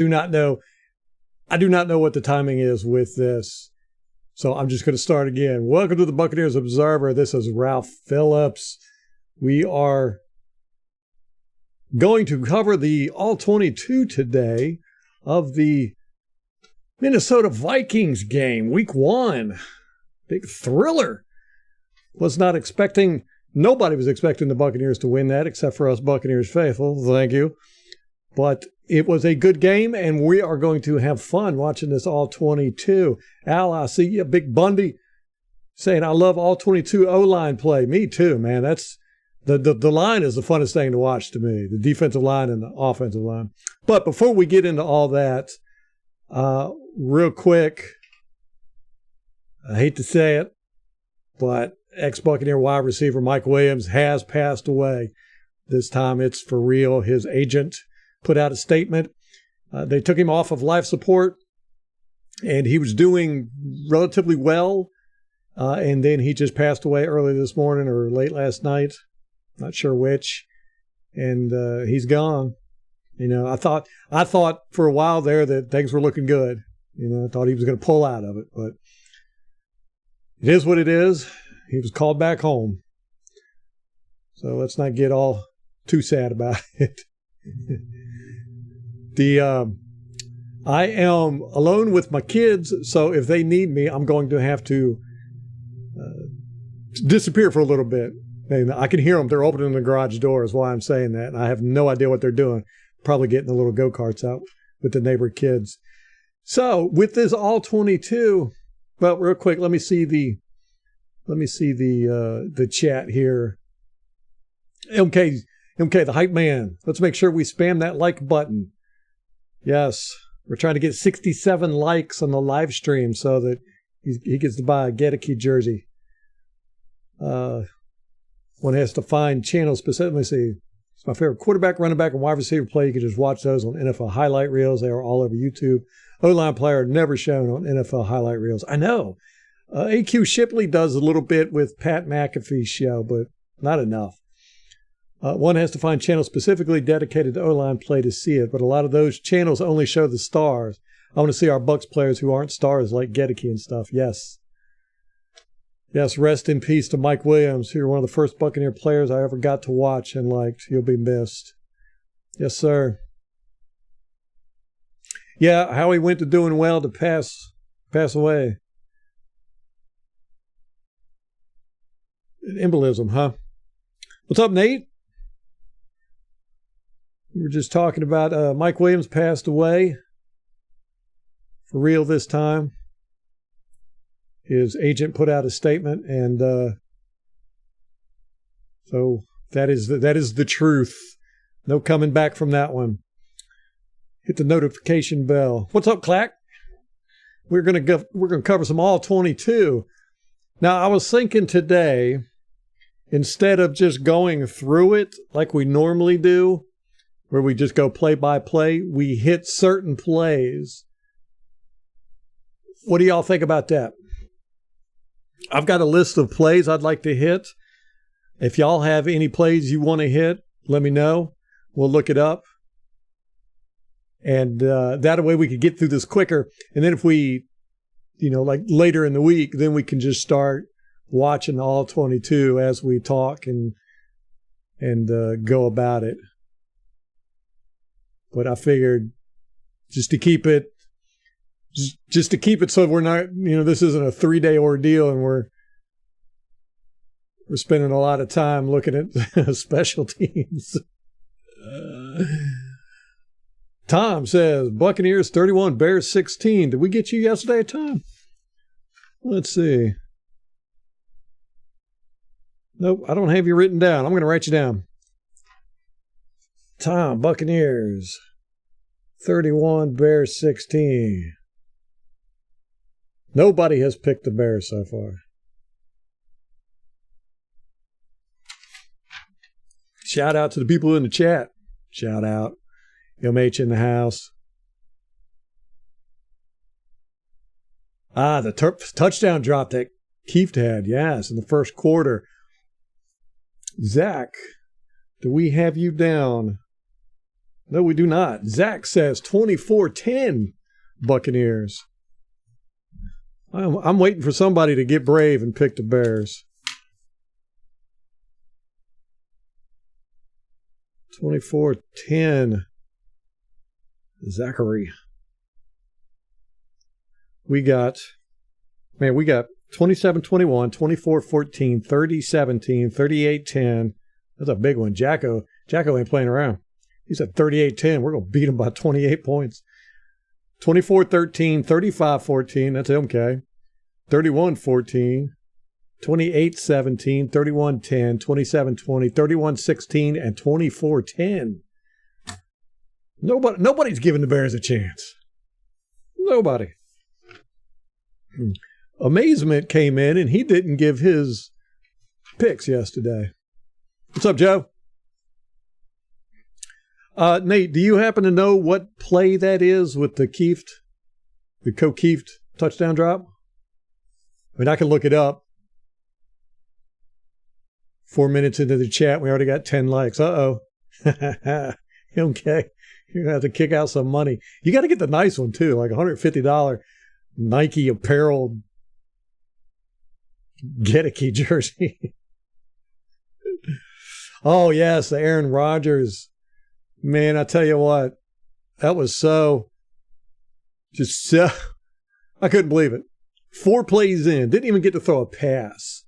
do not know. I do not know what the timing is with this. So I'm just going to start again. Welcome to the Buccaneers Observer. This is Ralph Phillips. We are going to cover the All-22 today of the Minnesota Vikings game, week 1. Big thriller. Nobody was expecting the Buccaneers to win that except for us Buccaneers faithful. Thank you. But it was a good game, and we are going to have fun watching this All-22. Al, I see you, Big Bundy, saying, I love All-22 O-line play. Me too, man. That's the line is the funnest thing to watch to me, the defensive line and the offensive line. But before we get into all that, real quick, I hate to say it, but ex-Buccaneer wide receiver Mike Williams has passed away. This time it's for real. His agent put out a statement. They took him off of life support, and he was doing relatively well. And then he just passed away early this morning or late last night. Not sure which. And he's gone. You know, I thought for a while there that things were looking good. You know, I thought he was going to pull out of it, but it is what it is. He was called back home. So let's not get all too sad about it. I am alone with my kids, so if they need me, I'm going to have to disappear for a little bit. And I can hear them. They're opening the garage door is why I'm saying that. And I have no idea what they're doing. Probably getting the little go-karts out with the neighbor kids. So with this All-22, well, real quick, let me see the chat here. MK, the hype man. Let's make sure we spam that like button. Yes, we're trying to get 67 likes on the live stream so that he gets to buy a Gedeke jersey. One has to find channels specifically. Let me see. It's my favorite quarterback, running back, and wide receiver play. You can just watch those on NFL highlight reels. They are all over YouTube. O-line player never shown on NFL highlight reels. I know. AQ Shipley does a little bit with Pat McAfee's show, but not enough. One has to find channels specifically dedicated to O-line play to see it, but a lot of those channels only show the stars. I want to see our Bucs players who aren't stars like Gedeke and stuff. Yes. Yes, rest in peace to Mike Williams. You're one of the first Buccaneer players I ever got to watch and liked. You'll be missed. Yes, sir. Yeah, how he went to doing well to pass away. Embolism, huh? What's up, Nate? We were just talking about Mike Williams passed away. For real this time. His agent put out a statement, and so that is the truth. No coming back from that one. Hit the notification bell. What's up, Clack? We're gonna cover some All-22. Now, I was thinking today, instead of just going through it like we normally do, where we just go play by play, we hit certain plays. What do y'all think about that? I've got a list of plays I'd like to hit. If y'all have any plays you want to hit, let me know. We'll look it up. And that way we could get through this quicker. And then if we, like later in the week, then we can just start watching All-22 as we talk and go about it. But I figured just to keep it so we're not, this isn't a 3-day ordeal and we're spending a lot of time looking at special teams. Tom says, Buccaneers 31, Bears 16. Did we get you yesterday, Tom? Let's see. Nope, I don't have you written down. I'm going to write you down. Tom, Buccaneers 31, Bears 16. Nobody has picked the Bears so far. Shout out to the people in the chat. Shout out. MH in the house. The touchdown drop that Keith had, yes, in the first quarter. Zach, do we have you down? No, we do not. Zach says 24-10 Buccaneers. I'm waiting for somebody to get brave and pick the Bears. 24-10. Zachary. We got 27-21, 24-14, 30-17, 38-10. That's a big one. Jacko ain't playing around. He's at 38-10. We're going to beat him by 28 points. 24-13, 35-14. That's MK. 31-14. 28-17, 31-10, 27-20, 31-16, and 24-10. Nobody's giving the Bears a chance. Nobody. Amazement came in, and he didn't give his picks yesterday. What's up, Joe? Nate, do you happen to know what play that is with the Keeft touchdown drop? I mean, I can look it up. 4 minutes into the chat, we already got 10 likes. Uh-oh. Okay. You're going to have to kick out some money. You got to get the nice one, too, like $150 Nike apparel Get-a-key jersey. Oh, yes, the Aaron Rodgers. Man, I tell you what, that was I couldn't believe it. 4 plays in, didn't even get to throw a pass.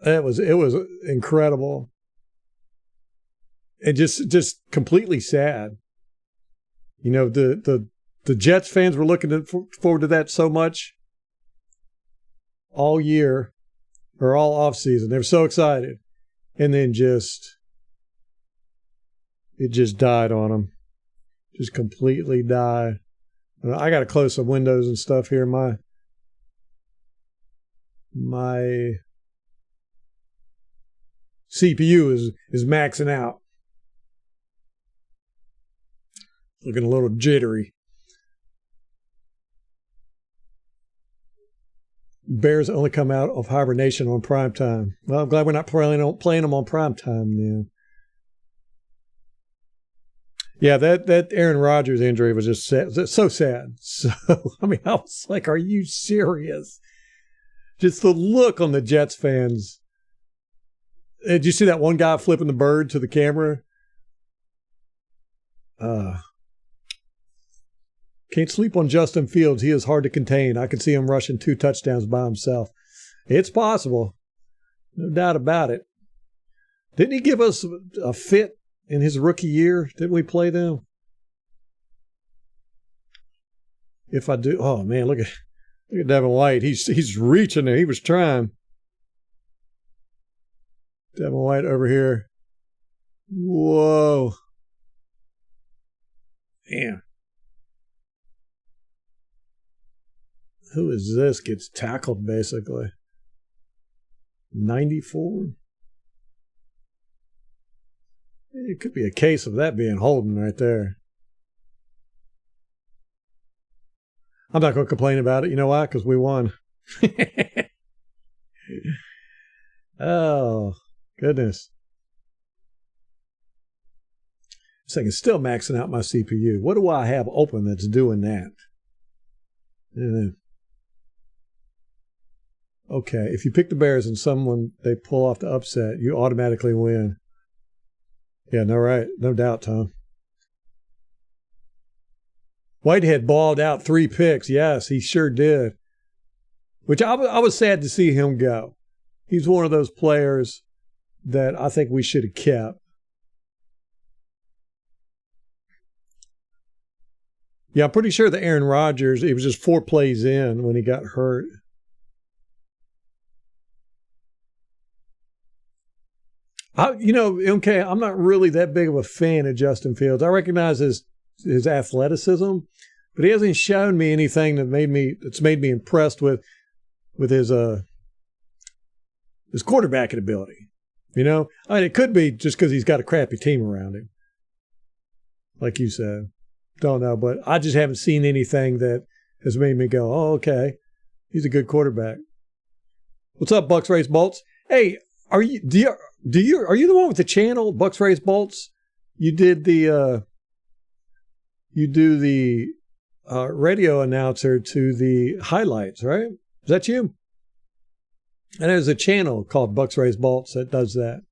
It was incredible. And just completely sad. You know, the Jets fans were looking forward to that so much all year or all off season. They were so excited. And then it just died on them. Just completely died. I got to close some windows and stuff here. My CPU is maxing out. Looking a little jittery. Bears only come out of hibernation on primetime. Well, I'm glad we're not playing them on primetime now. Yeah, that Aaron Rodgers injury was just sad. So sad. So, I mean, I was like, are you serious? Just the look on the Jets fans. Did you see that one guy flipping the bird to the camera? Can't sleep on Justin Fields. He is hard to contain. I can see him rushing 2 touchdowns by himself. It's possible. No doubt about it. Didn't he give us a fit in his rookie year? Didn't we play them? If I do, oh man, look at Devin White. He's reaching there. He was trying. Devin White over here. Whoa. Damn. Who is this? Gets tackled basically. 94. It could be a case of that being holding right there. I'm not going to complain about it. You know why? Because we won. Oh, goodness. This thing is still maxing out my CPU. What do I have open that's doing that? Okay, if you pick the Bears and they pull off the upset, you automatically win. Yeah, no doubt, Tom. Whitehead balled out 3 picks. Yes, he sure did. Which I was sad to see him go. He's one of those players that I think we should have kept. Yeah, I'm pretty sure the Aaron Rodgers, it was just 4 plays in when he got hurt. MK, I'm not really that big of a fan of Justin Fields. I recognize his athleticism, but he hasn't shown me anything that's made me impressed with his quarterbacking ability. You know, I mean, it could be just because he's got a crappy team around him, like you said. Don't know, but I just haven't seen anything that has made me go, "Oh, okay, he's a good quarterback." What's up, Bucks Race Bolts? Hey, are you the one with the channel, Bucks Race Bolts? You did the you do the radio announcer to the highlights, right? Is that you? And there's a channel called Bucks Raise Bolts that does that.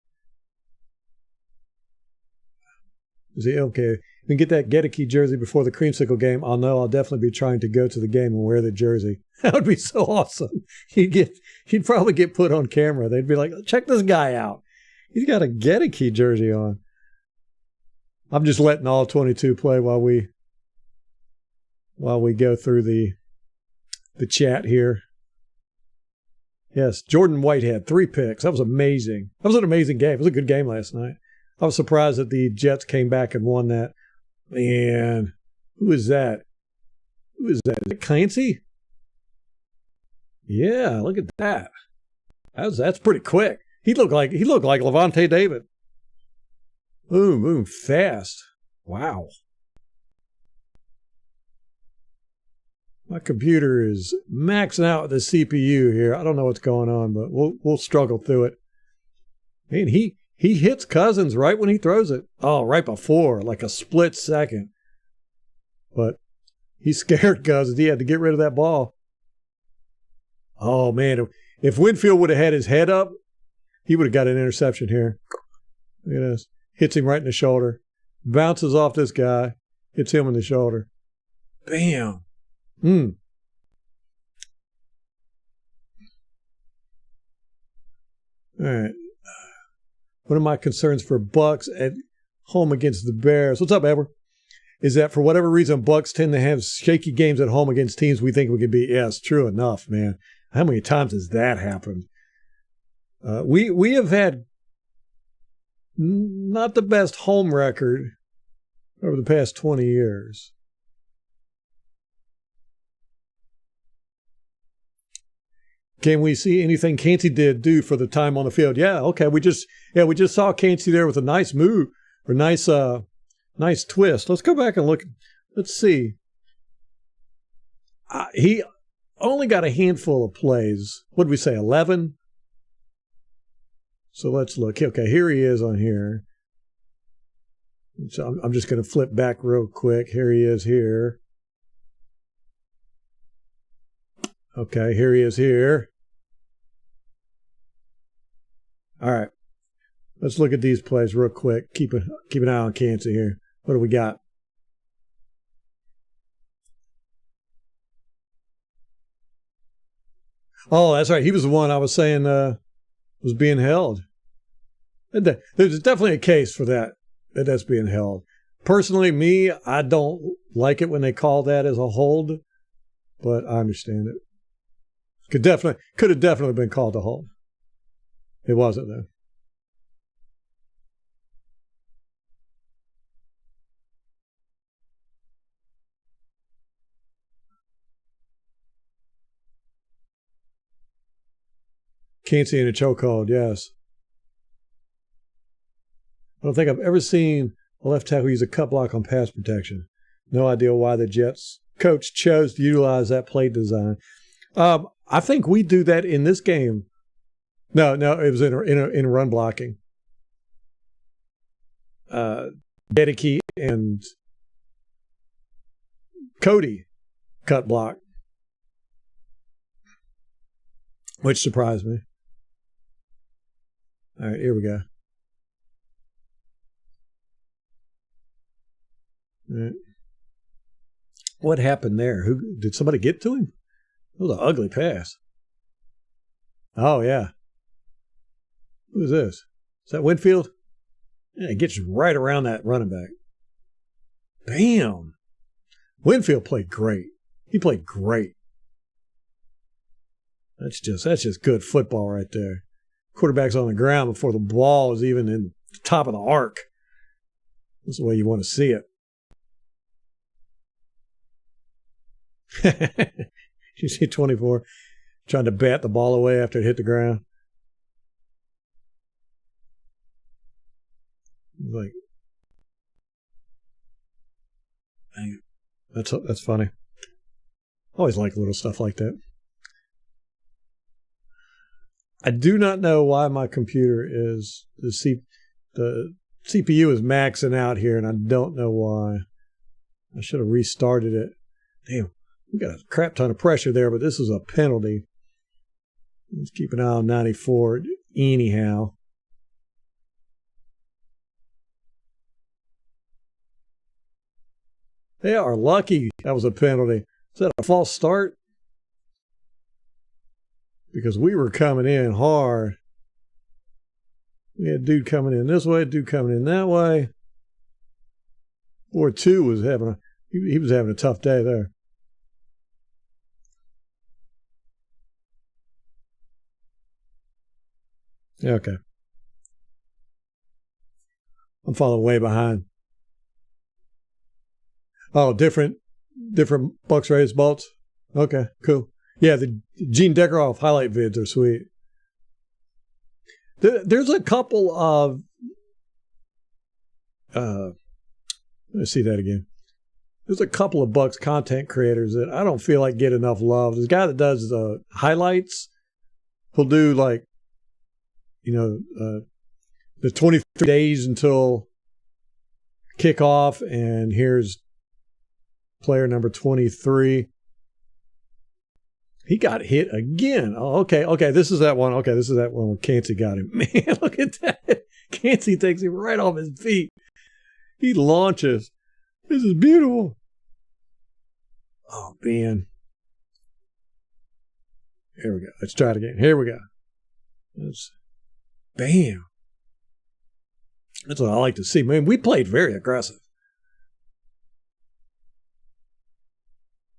Is it okay? You can get that Gedeke jersey before the creamsicle game. I'll know I'll definitely be trying to go to the game and wear the jersey. That would be so awesome. He'd probably get put on camera. They'd be like, check this guy out. He's got a Gedeke jersey on. I'm just letting all 22 play while we go through the chat here. Yes, Jordan Whitehead, 3 picks. That was amazing. That was an amazing game. It was a good game last night. I was surprised that the Jets came back and won that. Man, who is that? Who is that? Is it Clancy? Yeah, look at that. That's pretty quick. He looked like Levante David. Boom, fast. Wow. My computer is maxing out the CPU here. I don't know what's going on, but we'll struggle through it. Man, he hits Cousins right when he throws it. Oh, right before, like a split second. But he scared Cousins. He had to get rid of that ball. Oh, man. If Winfield would have had his head up, he would have got an interception here. Look at this. Hits him right in the shoulder. Bounces off this guy. Hits him in the shoulder. Bam. All right. One of my concerns for Bucks at home against the Bears. What's up, Edward? Is that for whatever reason, Bucks tend to have shaky games at home against teams we think we can beat. Yes, true enough, man. How many times has that happened? We have had not the best home record over the past 20 years. Can we see anything Cansey did do for the time on the field? Yeah, okay. We just saw Cansey there with a nice move or nice twist. Let's go back and look. Let's see. He only got a handful of plays. What did we say? 11. So let's look. Okay, here he is on here. So I'm just going to flip back real quick. Here he is here. Okay, here he is here. All right. Let's look at these plays real quick. Keep an eye on Cansey here. What do we got? Oh, that's right. He was the one I was saying was being held. There's definitely a case for that's being held. Personally, I don't like it when they call that as a hold, but I understand it. Could have definitely been called a hold. It wasn't, though. Cansey in a chokehold, yes. I don't think I've ever seen a left tackle use a cut block on pass protection. No idea why the Jets coach chose to utilize that play design. I think we do that in this game. No, it was in run blocking. Gedeke and Cody cut block, which surprised me. All right, here we go. All right. What happened there? Did somebody get to him? It was an ugly pass. Oh, yeah. Who is this? Is that Winfield? Yeah, it gets right around that running back. Bam. Winfield played great. He played great. That's just good football right there. Quarterback's on the ground before the ball is even in the top of the arc. That's the way you want to see it. You see 24 trying to bat the ball away after it hit the ground. Like, that's funny. Always like little stuff like that. I do not know why my computer is the CPU is maxing out here, and I don't know why. I should have restarted it. Damn, we got a crap ton of pressure there, but this is a penalty. Let's keep an eye on 94 anyhow. They are lucky that was a penalty. Is that a false start? Because we were coming in hard. We had a dude coming in this way, dude coming in that way. 4-2 was having he was having a tough day there. Okay. I'm falling way behind. Oh, different Bucks Raiders bolts. Okay, cool. Yeah, the Gene Deckeroff highlight vids are sweet. There's a couple of let's see that again. There's a couple of Bucks content creators that I don't feel like get enough love. There's a guy that does the highlights. He'll do like, the 23 days until kickoff, and here's player number 23. He got hit again. Oh, okay. This is that one. Okay, this is that one where Cansey got him. Man, look at that. Cansey takes him right off his feet. He launches. This is beautiful. Oh, man. Here we go. Let's try it again. Here we go. Bam. That's what I like to see. Man, we played very aggressive.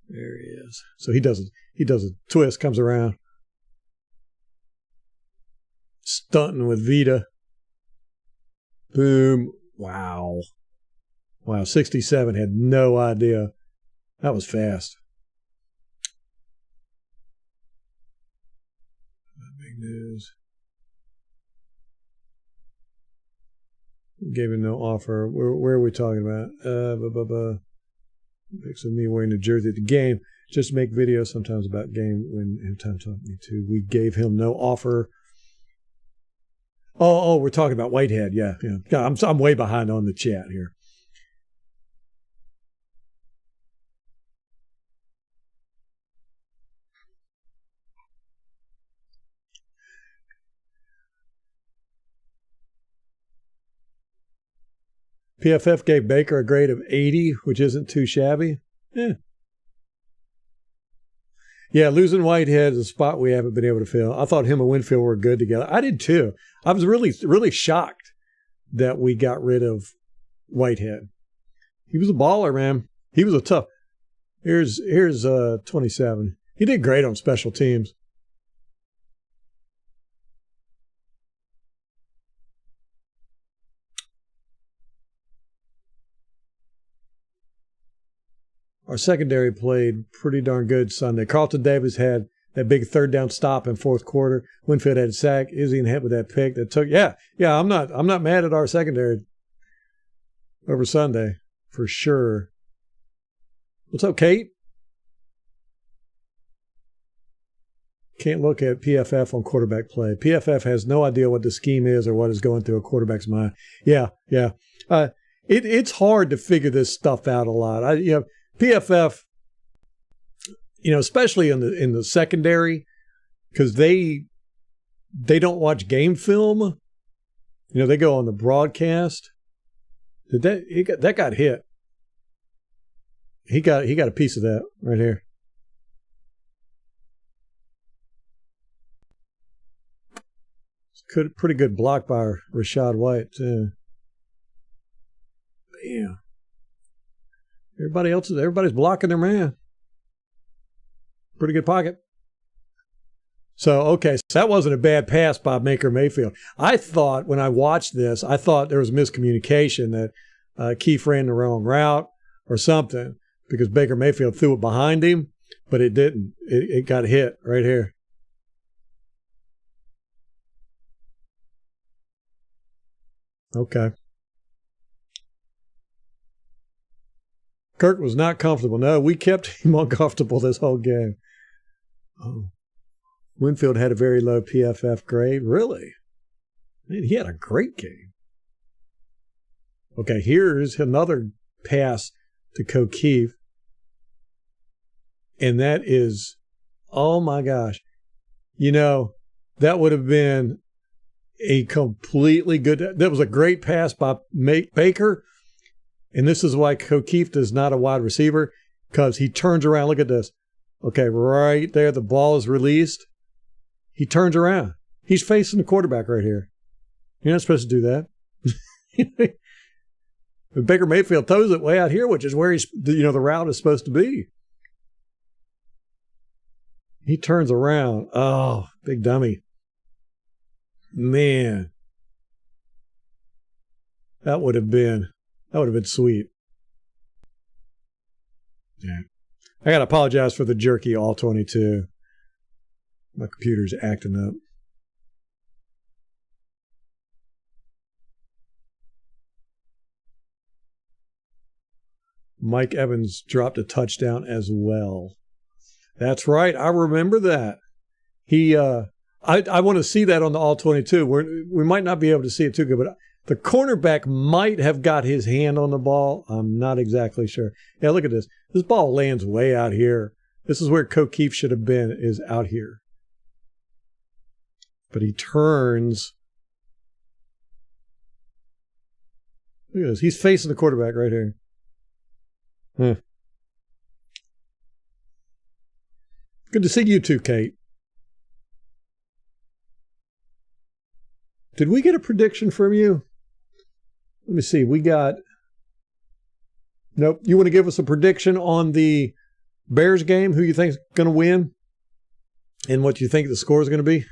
There he is. So he does a twist, comes around. Stunting with Vita. Boom. Wow. 67 had no idea. That was fast. Big news. Gave him no offer. Where are we talking about? Pics of me wearing the jersey at the game. Just make videos sometimes about game when time talking me too. We gave him no offer. Oh, we're talking about Whitehead. Yeah. I'm way behind on the chat here. PFF gave Baker a grade of 80, which isn't too shabby. Yeah, losing Whitehead is a spot we haven't been able to fill. I thought him and Winfield were good together. I did too. I was really, really shocked that we got rid of Whitehead. He was a baller, man. He was a tough. Here's 27. He did great on special teams. Our secondary played pretty darn good Sunday. Carlton Davis had that big third down stop in fourth quarter. Winfield had a sack. Izzy and hit with that pick that took. Yeah. I'm not mad at our secondary over Sunday for sure. What's up, Kate? Can't look at PFF on quarterback play. PFF has no idea what the scheme is or what is going through a quarterback's mind. Yeah. It's hard to figure this stuff out a lot. PFF, especially in the secondary, because they don't watch game film. They go on the broadcast. That got hit. He got a piece of that right here. Pretty good block by Rashad White too. Bam. Everybody's blocking their man. Pretty good pocket. So that wasn't a bad pass by Baker Mayfield. I thought when I watched this, there was miscommunication that Keith ran the wrong route or something because Baker Mayfield threw it behind him, but it didn't. It got hit right here. Okay. Kirk was not comfortable. No, we kept him uncomfortable this whole game. Oh. Winfield had a very low PFF grade. Really? Man, he had a great game. Okay, here's another pass to O'Keefe. And that is, oh my gosh. That would have been a completely good, that was a great pass by Baker. And this is why O'Keefe is not a wide receiver, because he turns around. Look at this. Okay, right there, the ball is released. He turns around. He's facing the quarterback right here. You're not supposed to do that. Baker Mayfield throws it way out here, which is where the route is supposed to be. He turns around. Oh, big dummy. Man. That would have been sweet. Yeah. I got to apologize for the jerky All-22. My computer's acting up. Mike Evans dropped a touchdown as well. That's right. I remember that. I want to see that on the All-22. We might not be able to see it too good, but the cornerback might have got his hand on the ball. I'm not exactly sure. Yeah, look at this. This ball lands way out here. This is where O'Keefe should have been, is out here. But he turns. Look at this. He's facing the quarterback right here. Good to see you too, Kate. Did we get a prediction from you? Let me see. We got... Nope. You want to give us a prediction on the Bears game? Who you think is going to win? And what you think the score is going to be?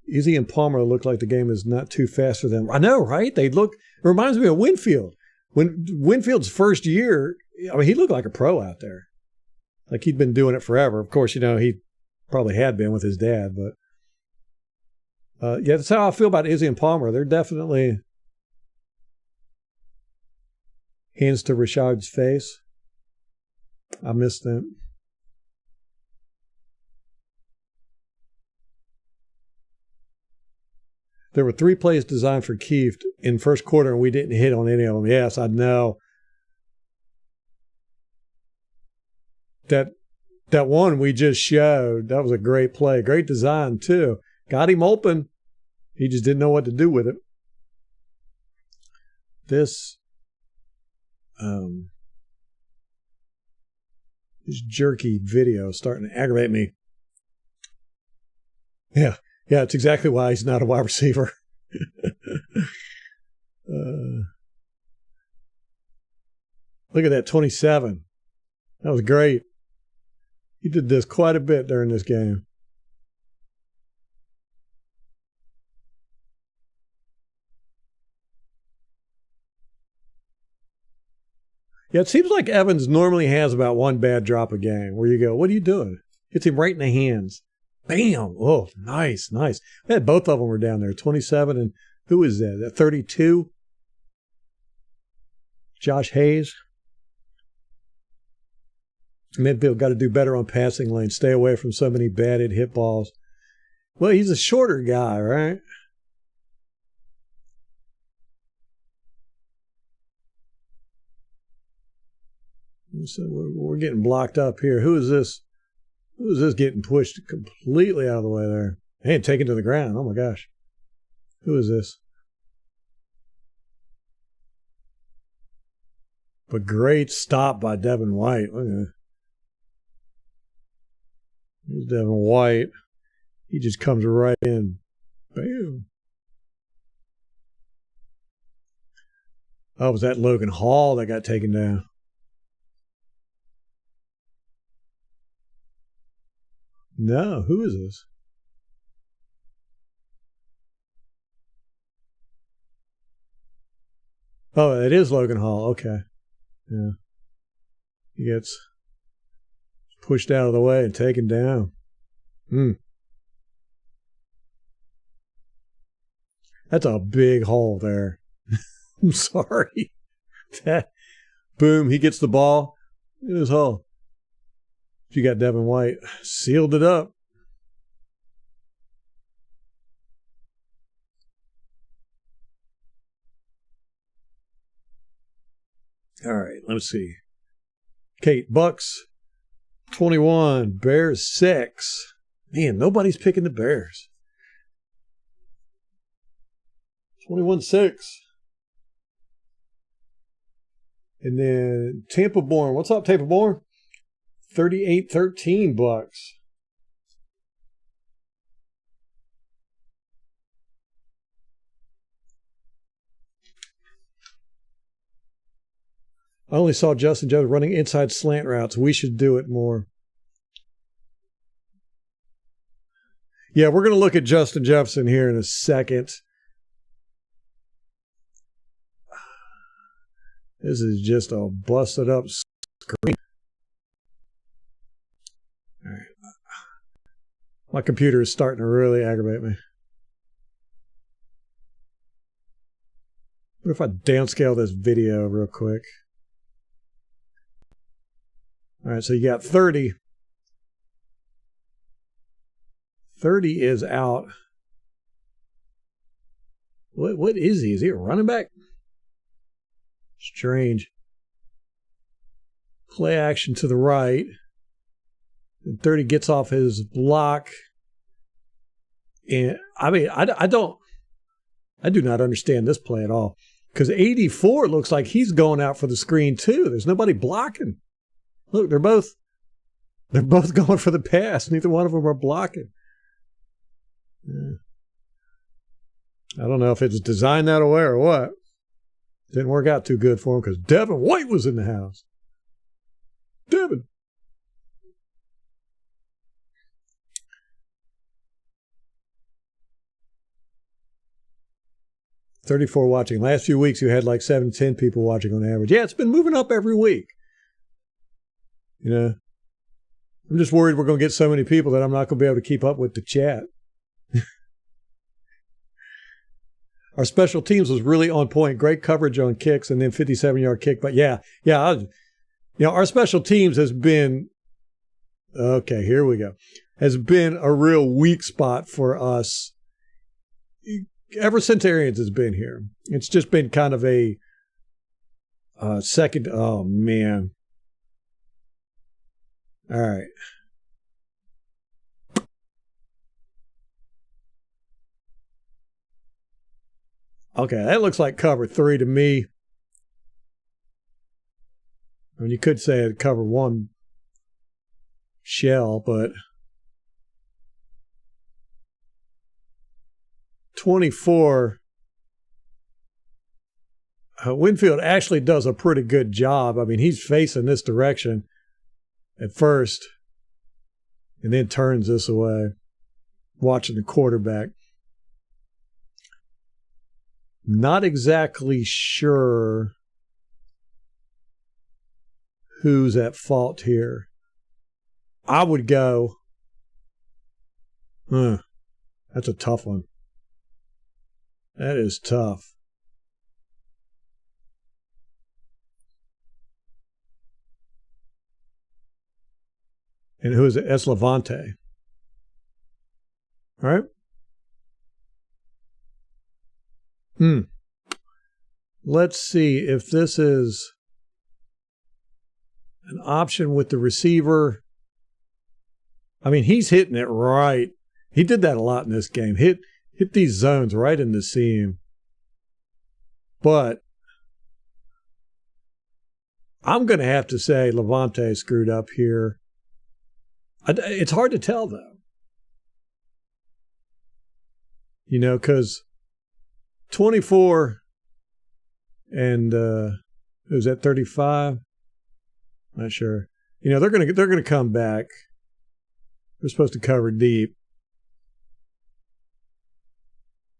Izzy and Palmer look like the game is not too fast for them. I know, right? It reminds me of Winfield. When Winfield's first year, I mean, he looked like a pro out there. Like he'd been doing it forever. Of course, he probably had been with his dad, but yeah, that's how I feel about Izzy and Palmer. They're definitely hands to Rashad's face. I missed them. There were 3 plays designed for Keefe in first quarter, and we didn't hit on any of them. Yes, I know. That one we just showed, that was a great play. Great design, too. Got him open. He just didn't know what to do with it. This jerky video is starting to aggravate me. Yeah, it's exactly why he's not a wide receiver. Look at that, 27. That was great. He did this quite a bit during this game. Yeah, it seems like Evans normally has about one bad drop a game where you go, what are you doing? Hits him right in the hands. Bam! Oh, nice. We had both of them were down there, 27 and who is that? 32? Josh Hayes. Midfield got to do better on passing lane. Stay away from so many batted hit balls. Well, he's a shorter guy, right? So we're getting blocked up here. Who is this? Who is this getting pushed completely out of the way there? And taken to the ground. Oh, my gosh. Who is this? But great stop by Devin White. Look at that. Here's Devin White. He just comes right in. Bam. Oh, was that Logan Hall that got taken down? No, who is this? Oh, it is Logan Hall. Okay. Yeah. He gets pushed out of the way and taken down. That's a big hole there. I'm sorry. Boom, he gets the ball. Look at his hole. You got Devin White. Sealed it up. – All right, let's see. Kate, Bucks 21, Bears 6. Man, nobody's picking the Bears. 21-6. And then Tampa Born. What's up, Tampa Born? 38-13 Bucks. I only saw Justin Jefferson running inside slant routes. We should do it more. Yeah, we're going to look at Justin Jefferson here in a second. This is just a busted up screen. All right. My computer is starting to really aggravate me. What if I downscale this video real quick? All right, so you got 30. 30 is out. What is he? Is he a running back? Strange. Play action to the right. And 30 gets off his block. And I mean, I do not understand this play at all. Because 84 looks like he's going out for the screen too. There's nobody blocking. Look, they're both going for the pass. Neither one of them are blocking. Yeah. I don't know if it's designed that way or what. Didn't work out too good for him because Devin White was in the house. Devin. $34 watching. Last few weeks you had like 7 to 10 people watching on average. Yeah, it's been moving up every week. You know, I'm just worried we're going to get so many people that I'm not going to be able to keep up with the chat. Our special teams was really on point. Great coverage on kicks and then 57-yard kick. But our special teams has been, okay, here we go, has been a real weak spot for us ever since Arians has been here. It's just been kind of a second, oh, man. All right. Okay, that looks like cover 3 to me. I mean, you could say it cover 1 shell, but 24. Winfield actually does a pretty good job. I mean, he's facing this direction at first and then turns this away, watching the quarterback. Not exactly sure who's at fault here. I would go, that's a tough one. That is tough. And who is it? It's Levante. All right. Let's see if this is an option with the receiver. I mean, he's hitting it right. He did that a lot in this game. Hit these zones right in the seam. But I'm going to have to say Levante screwed up here. It's hard to tell, though. You know, because 24 and who's that, 35? Not sure. You know, they're gonna come back. They're supposed to cover deep.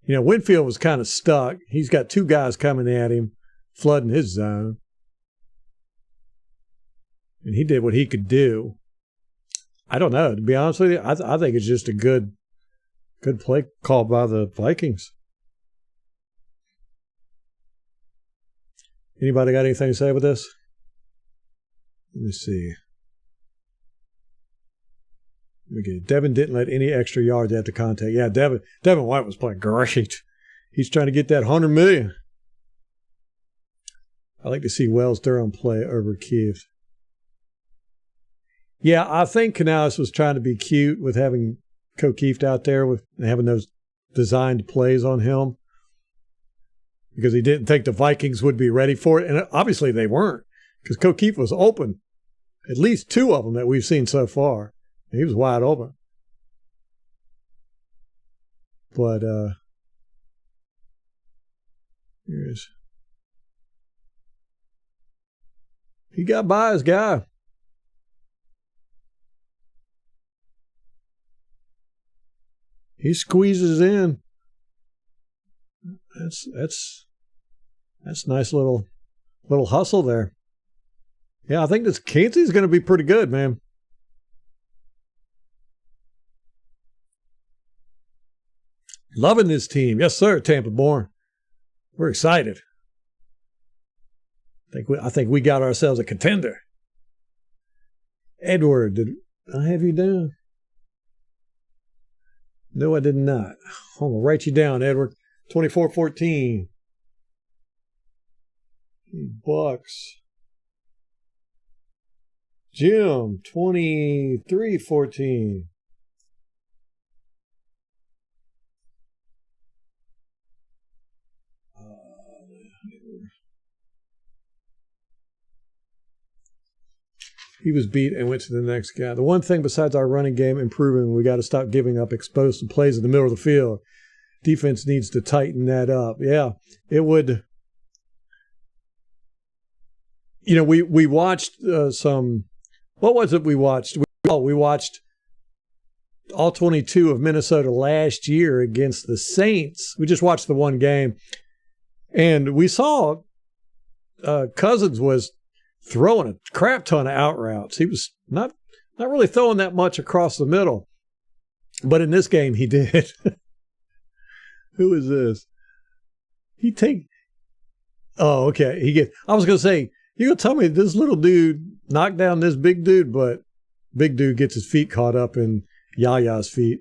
You know, Winfield was kind of stuck. He's got 2 guys coming at him, flooding his zone. And he did what he could do. I don't know. To be honest with you, I think it's just a good play called by the Vikings. Anybody got anything to say with this? Let me see. Devin didn't let any extra yards after contact. Yeah, Devin White was playing great. He's trying to get that $100 million. I like to see Wells Durham play over Keith. Yeah, I think Canales was trying to be cute with having O'Keefe out there with having those designed plays on him because he didn't think the Vikings would be ready for it. And obviously they weren't because O'Keefe was open. At least two of them that we've seen so far. He was wide open. But he got by his guy. He squeezes in. That's nice little hustle there. Yeah, I think this Kansas is going to be pretty good, man. Loving this team. Yes, sir, Tampa Born. We're excited. I think we got ourselves a contender. Edward, did I have you down? No, I did not. I'm going to write you down, Edward. 24-14. Bucks. Jim, 23-14. He was beat and went to the next guy. The one thing besides our running game improving, we got to stop giving up explosive plays in the middle of the field. Defense needs to tighten that up. Yeah, it would. You know, we watched some. What was it we watched? We watched all 22 of Minnesota last year against the Saints. We just watched the one game, and we saw Cousins was throwing a crap ton of out routes. He was not really throwing that much across the middle. But in this game, he did. Who is this? Oh, okay. I was going to say, you're going to tell me this little dude knocked down this big dude, but big dude gets his feet caught up in Yaya's feet.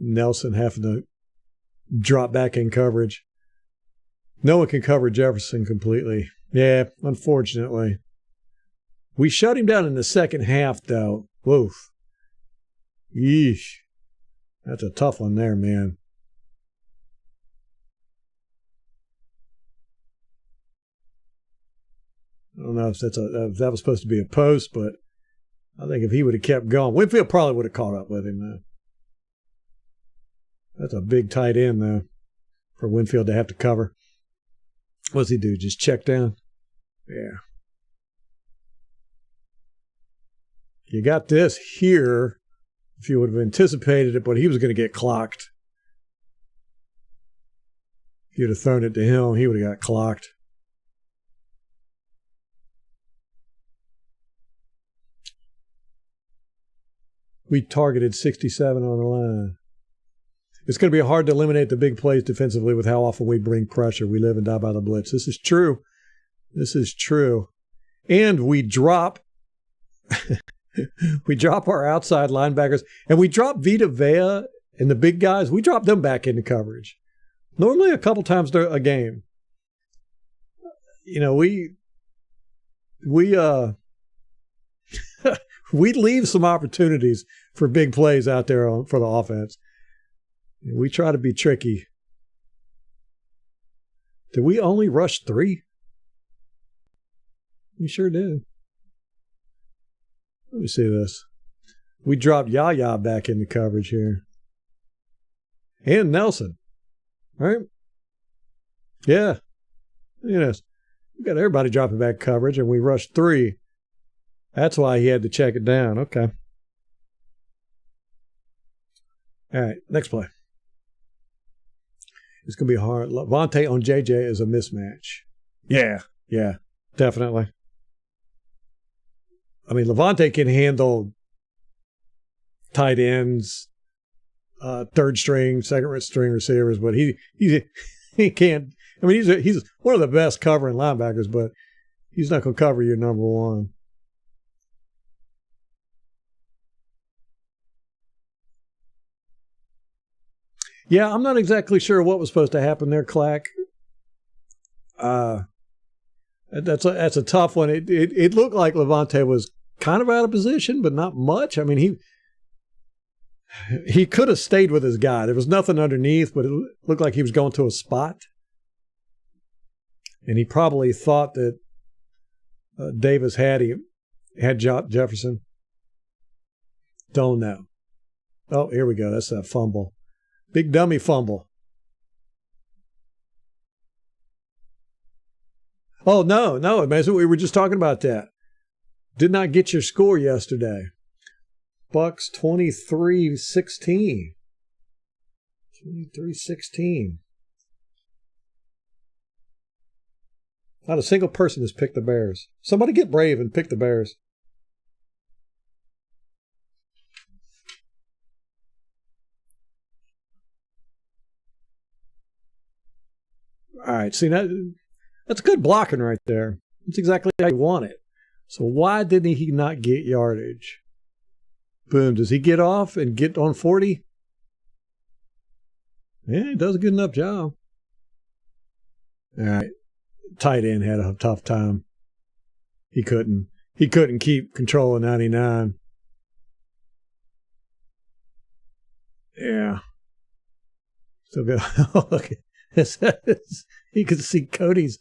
Nelson having to drop back in coverage. No one can cover Jefferson completely. Yeah, unfortunately. We shut him down in the second half, though. Woof. Yeesh. That's a tough one there, man. I don't know if that was supposed to be a post, but I think if he would have kept going, Winfield probably would have caught up with him, though. That's a big tight end, though, for Winfield to have to cover. What's he do? Just check down? Yeah. You got this here if you would have anticipated it, but he was going to get clocked. If you'd have thrown it to him, he would have got clocked. We targeted 67 on the line. It's going to be hard to eliminate the big plays defensively with how often we bring pressure. We live and die by the blitz. This is true. This is true. And we drop our outside linebackers, and we drop Vita Vea and the big guys. We drop them back into coverage. Normally a couple times a game. You know, we leave some opportunities for big plays out there for the offense. We try to be tricky. Did we only rush 3? We sure did. Let me see this. We dropped Yaya back into coverage here. And Nelson. Right? Yeah. Look at this. We got everybody dropping back coverage, and we rushed 3. That's why he had to check it down. Okay. All right, next play. It's going to be hard. Vontae on JJ is a mismatch. Yeah, definitely. I mean, Levante can handle tight ends, third string, second string receivers, but he can't. I mean, he's one of the best covering linebackers, but he's not going to cover your number one. Yeah, I'm not exactly sure what was supposed to happen there, Clack. That's a tough one. It looked like Levante was kind of out of position, but not much. I mean, he could have stayed with his guy. There was nothing underneath, but it looked like he was going to a spot. And he probably thought that Davis had Jefferson. Don't know. Oh, here we go. That's that fumble. Big dummy fumble. Oh, no. We were just talking about that. Did not get your score yesterday. Bucks 23-16. 23-16. Not a single person has picked the Bears. Somebody get brave and pick the Bears. All right, see, that's good blocking right there. That's exactly how you want it. So why didn't he not get yardage? Boom. Does he get off and get on 40? Yeah, he does a good enough job. All right. Tight end had a tough time. He couldn't keep control of 99. Yeah. Still good. Look at this. You can see Cody's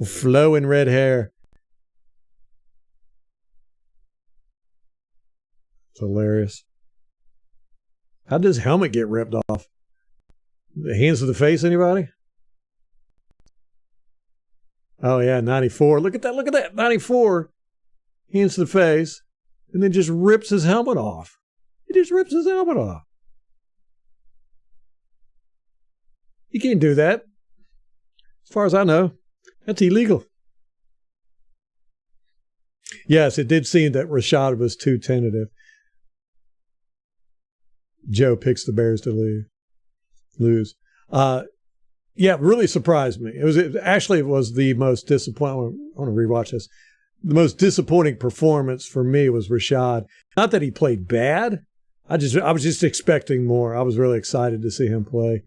flowing red hair. It's hilarious. How did his helmet get ripped off? The hands to the face, anybody? Oh, yeah, 94. Look at that. 94. Hands to the face. And then just rips his helmet off. He just rips his helmet off. You can't do that. As far as I know, that's illegal. Yes, it did seem that Rashad was too tentative. Joe picks the Bears to lose. Yeah, really surprised me. It was the most disappointing. I want to rewatch this. The most disappointing performance for me was Rashad. Not that he played bad. I was just expecting more. I was really excited to see him play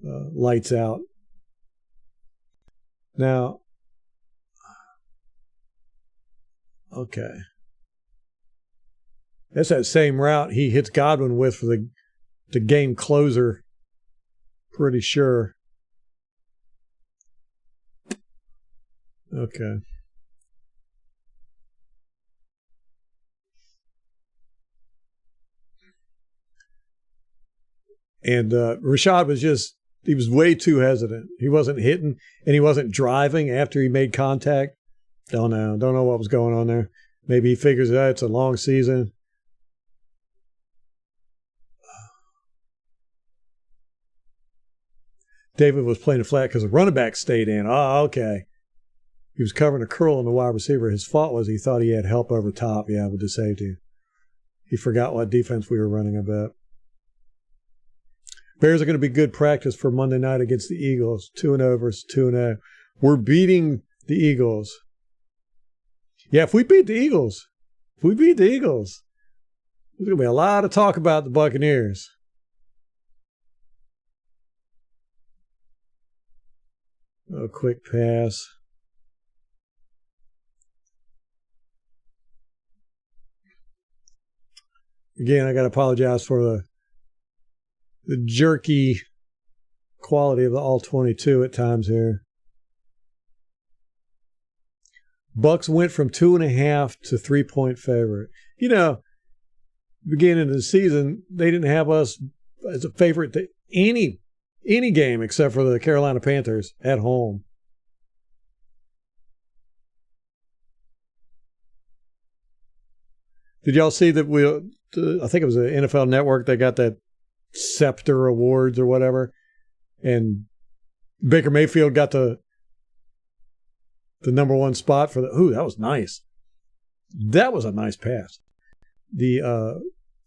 lights out. Now, okay. That's that same route he hits Godwin with for the game closer. Pretty sure. Okay. And Rashad he was way too hesitant. He wasn't hitting and he wasn't driving after he made contact. Don't know what was going on there. Maybe he figures out it's a long season. David was playing it flat because the running back stayed in. Oh, okay. He was covering a curl on the wide receiver. His fault was he thought he had help over top. Yeah, with the safety. He forgot what defense we were running, I bet. Bears are going to be good practice for Monday night against the Eagles. 2-0 versus 2-0. We're beating the Eagles. Yeah, if we beat the Eagles, there's going to be a lot of talk about the Buccaneers. A quick pass. Again, I got to apologize for the jerky quality of the All-22 at times here. Bucks went from 2.5 to 3-point favorite. Beginning of the season, they didn't have us as a favorite to any game except for the Carolina Panthers at home. Did y'all see that I think it was the NFL Network, they got that Scepter Awards or whatever, and Baker Mayfield got the number one spot for that was nice. That was a nice pass.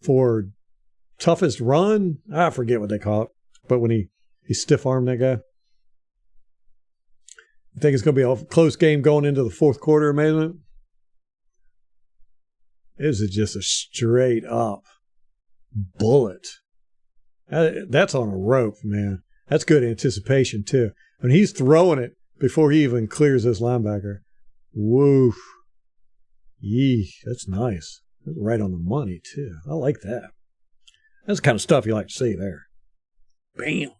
For toughest run, I forget what they call it, but when he stiff-armed that guy. I think it's going to be a close game going into the fourth quarter, amazing. This is just a straight-up bullet. That's on a rope, man. That's good anticipation, too. And he's throwing it before he even clears this linebacker. Woof. Yee, that's nice. That's right on the money, too. I like that. That's the kind of stuff you like to see there. Bam.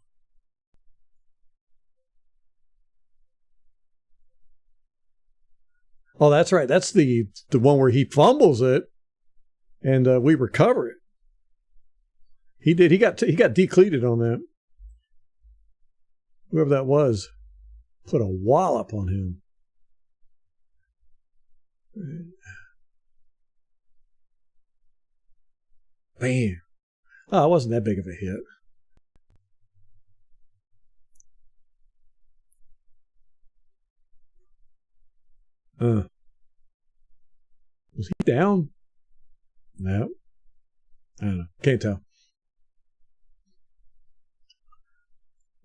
Oh, that's right. That's the one where he fumbles it, and we recover it. He did. He got decleated on that. Whoever that was put a wallop on him. Bam. Oh, it wasn't that big of a hit. Was he down? No. I don't know. Can't tell.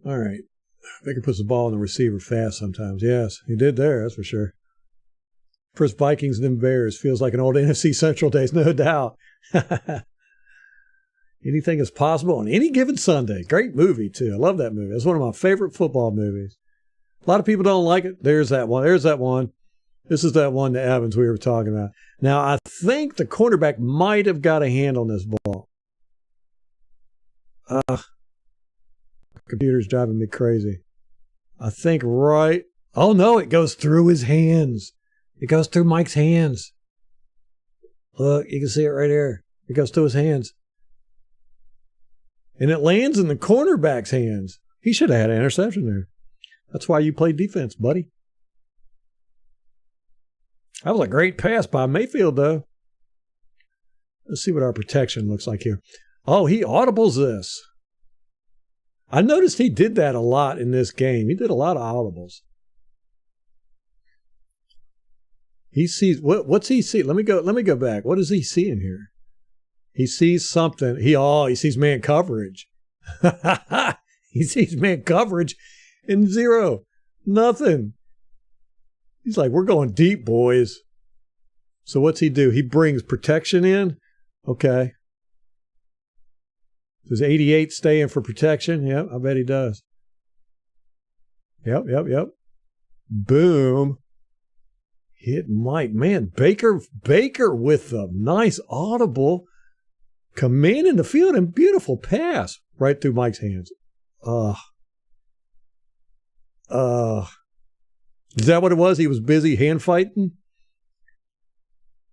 All right. Baker puts the ball in the receiver fast sometimes. Yes, he did there, that's for sure. First Vikings, then Bears. Feels like an old NFC Central days, no doubt. Anything is possible on any given Sunday. Great movie, too. I love that movie. It's one of my favorite football movies. A lot of people don't like it. There's that one. There's that one. This is that one to Evans we were talking about. Now, I think the cornerback might have got a hand on this ball. Computer's driving me crazy. I think right. Oh, no, it goes through his hands. It goes through Mike's hands. Look, you can see it right here. It goes through his hands. And it lands in the cornerback's hands. He should have had an interception there. That's why you play defense, buddy. That was a great pass by Mayfield, though. Let's see what our protection looks like here. Oh, he audibles this. I noticed he did that a lot in this game. He did a lot of audibles. He sees what's he see? Let me go back. What does he see in here? He sees something. He sees man coverage. He sees man coverage and zero. Nothing. He's like, we're going deep, boys. So what's he do? He brings protection in. Okay. Does 88 stay in for protection? Yep, I bet he does. Yep. Boom. Hit Mike. Man, Baker with a nice audible. Commanding the field and beautiful pass right through Mike's hands. Is that what it was? He was busy hand fighting?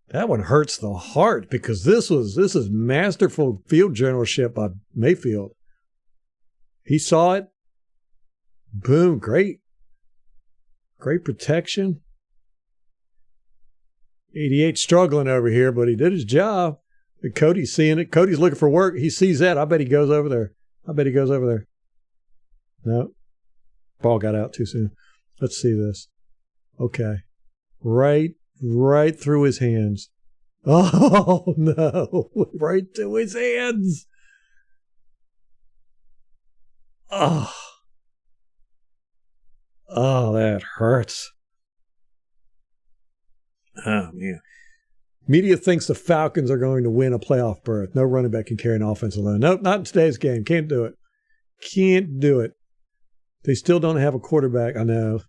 That one hurts the heart because this is masterful field generalship by Mayfield. He saw it. Boom, great. Great protection. 88 struggling over here, but he did his job. And Cody's seeing it. Cody's looking for work. He sees that. I bet he goes over there. No. Ball got out too soon. Let's see this. Okay. Right through his hands. Oh, no. Right through his hands. Oh, that hurts. Oh, man. Media thinks the Falcons are going to win a playoff berth. No running back can carry an offense alone. Nope, not in today's game. Can't do it. They still don't have a quarterback. I know.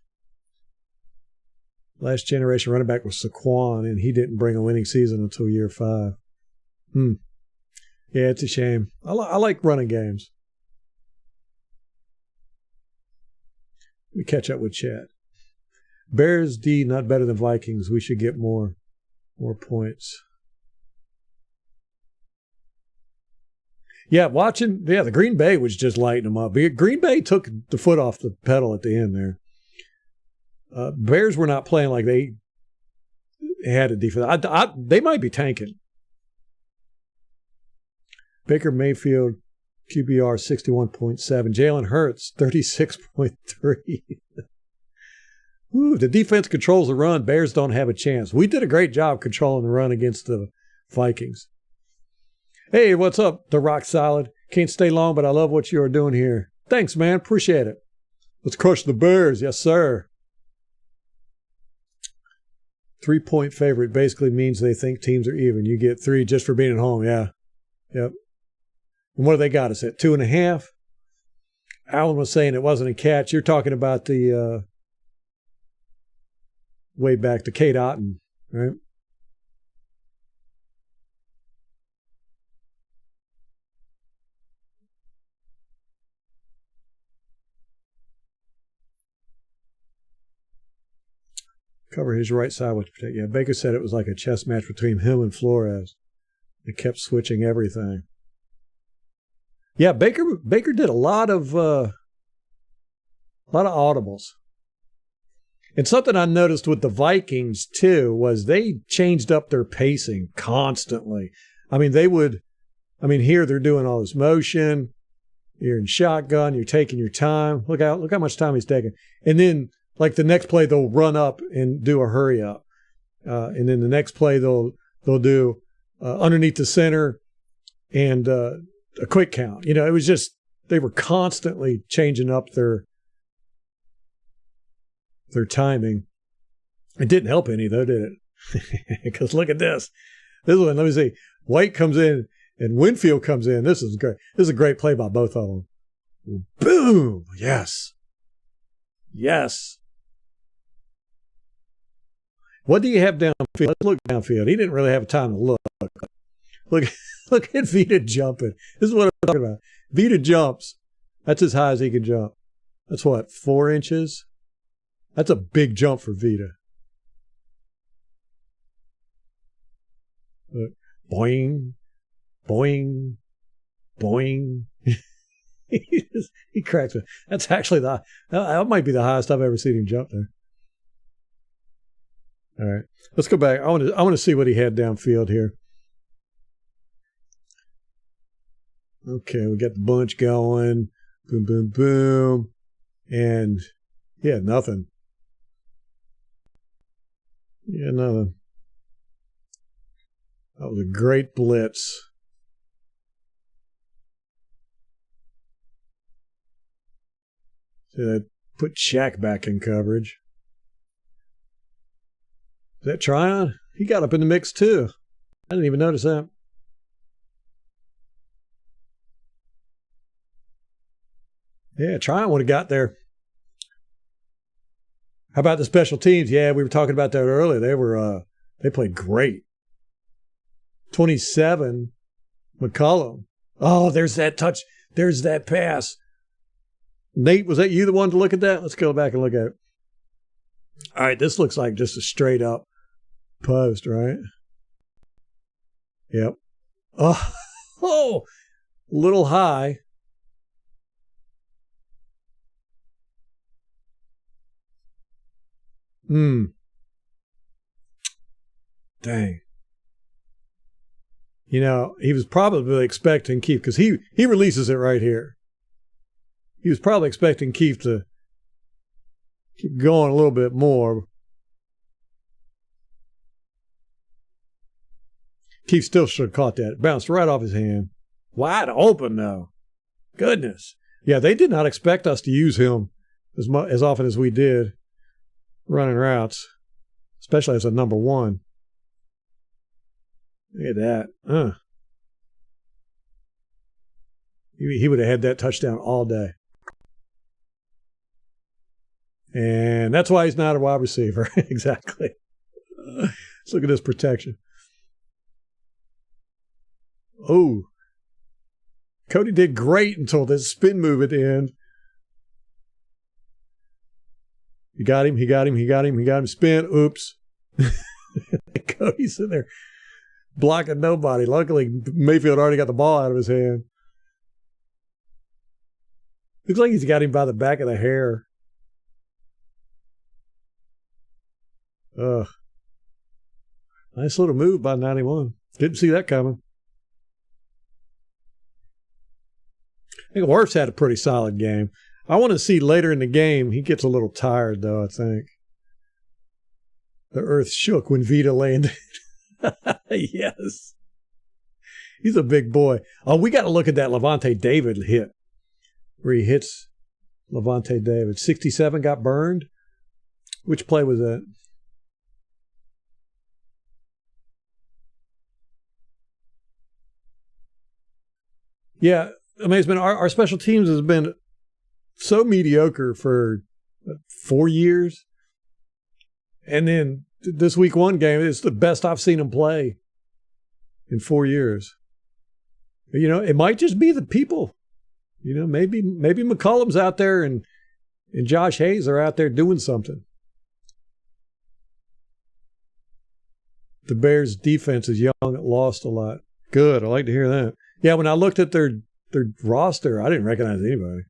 Last generation running back was Saquon, and he didn't bring a winning season until year 5. Yeah, it's a shame. I like running games. We catch up with chat. Bears D not better than Vikings. We should get more points. Yeah, the Green Bay was just lighting them up. Green Bay took the foot off the pedal at the end there. Bears were not playing like they had a defense. They might be tanking. Baker Mayfield, QBR 61.7. Jalen Hurts, 36.3. Ooh, the defense controls the run. Bears don't have a chance. We did a great job controlling the run against the Vikings. Hey, what's up, The Rock Solid? Can't stay long, but I love what you are doing here. Thanks, man. Appreciate it. Let's crush the Bears. Yes, sir. 3-point favorite basically means they think teams are even. You get 3 just for being at home. Yeah. Yep. And what do they got us at? 2.5? Alan was saying it wasn't a catch. You're talking about the way back to Kate Otten, right? Cover his right side was protected. Yeah, Baker said it was like a chess match between him and Flores. They kept switching everything. Yeah, Baker did a lot of audibles. And something I noticed with the Vikings too was they changed up their pacing constantly. I mean, here they're doing all this motion. You're in shotgun. You're taking your time. Look how much time he's taking. And then, like the next play, they'll run up and do a hurry up, and then the next play they'll do underneath the center and a quick count. You know, it was just they were constantly changing up their timing. It didn't help any though, did it? Because look at this. This one, let me see. White comes in and Winfield comes in. This is great. This is a great play by both of them. Boom! Yes. Yes. What do you have downfield? Let's look downfield. He didn't really have time to look. Look at Vita jumping. This is what I'm talking about. Vita jumps. That's as high as he can jump. That's what, 4 inches? That's a big jump for Vita. Look. Boing, boing, boing. He cracks it. That's actually that might be the highest I've ever seen him jump there. All right, let's go back. I want to see what he had downfield here. Okay, we got the bunch going. Boom, boom, boom, and he had nothing. Yeah, nothing. That was a great blitz. See, that put Shaq back in coverage. Is that Tryon? He got up in the mix too. I didn't even notice that. Yeah, Tryon would have got there. How about the special teams? Yeah, we were talking about that earlier. They played great. 27, McCollum. Oh, there's that touch. There's that pass. Nate, was that you the one to look at that? Let's go back and look at it. All right, this looks like just a straight up post, right? Yep. Oh, little high. Dang. You know, he was probably expecting Keith, because he releases it right here. He was probably expecting Keith to keep going a little bit more. Keith still should have caught that. It bounced right off his hand. Wide open, though. Goodness. Yeah, they did not expect us to use him as often as we did running routes, especially as a number one. Look at that. He would have had that touchdown all day. And that's why he's not a wide receiver. Exactly. Let's look at this protection. Oh. Cody did great until this spin move at the end. He got him. Spin. Oops. Cody's in there blocking nobody. Luckily, Mayfield already got the ball out of his hand. Looks like he's got him by the back of the hair. Nice little move by 91. Didn't see that coming. I think Wirfs had a pretty solid game. I want to see later in the game. He gets a little tired, though, I think. The earth shook when Vita landed. Yes. He's a big boy. Oh, we got to look at that Levante David hit, where he hits Levante David. 67 got burned. Which play was that? Yeah, I mean, it's been our special teams has been so mediocre for 4 years. And then this week one game is the best I've seen them play in 4 years. You know, it might just be the people. You know, maybe McCollum's out there and Josh Hayes are out there doing something. The Bears' defense is young. It lost a lot. Good. I like to hear that. Yeah, when I looked at their roster, I didn't recognize anybody.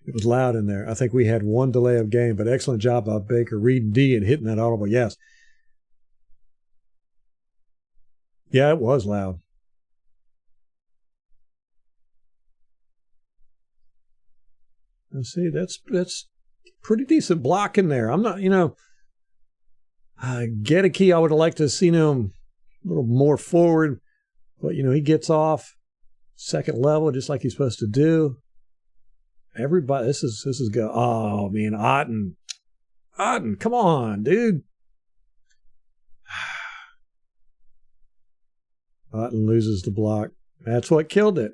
It was loud in there. I think we had one delay of game, but excellent job by Baker reading D and hitting that audible. Yes. Yeah, it was loud. Let's see, that's pretty decent block in there. I'm not, Gedeke, I would have liked to have seen him a little more forward, but, he gets off second level just like he's supposed to do. Everybody, this is go. Oh, man, Otten, come on, dude. Otten loses the block. That's what killed it.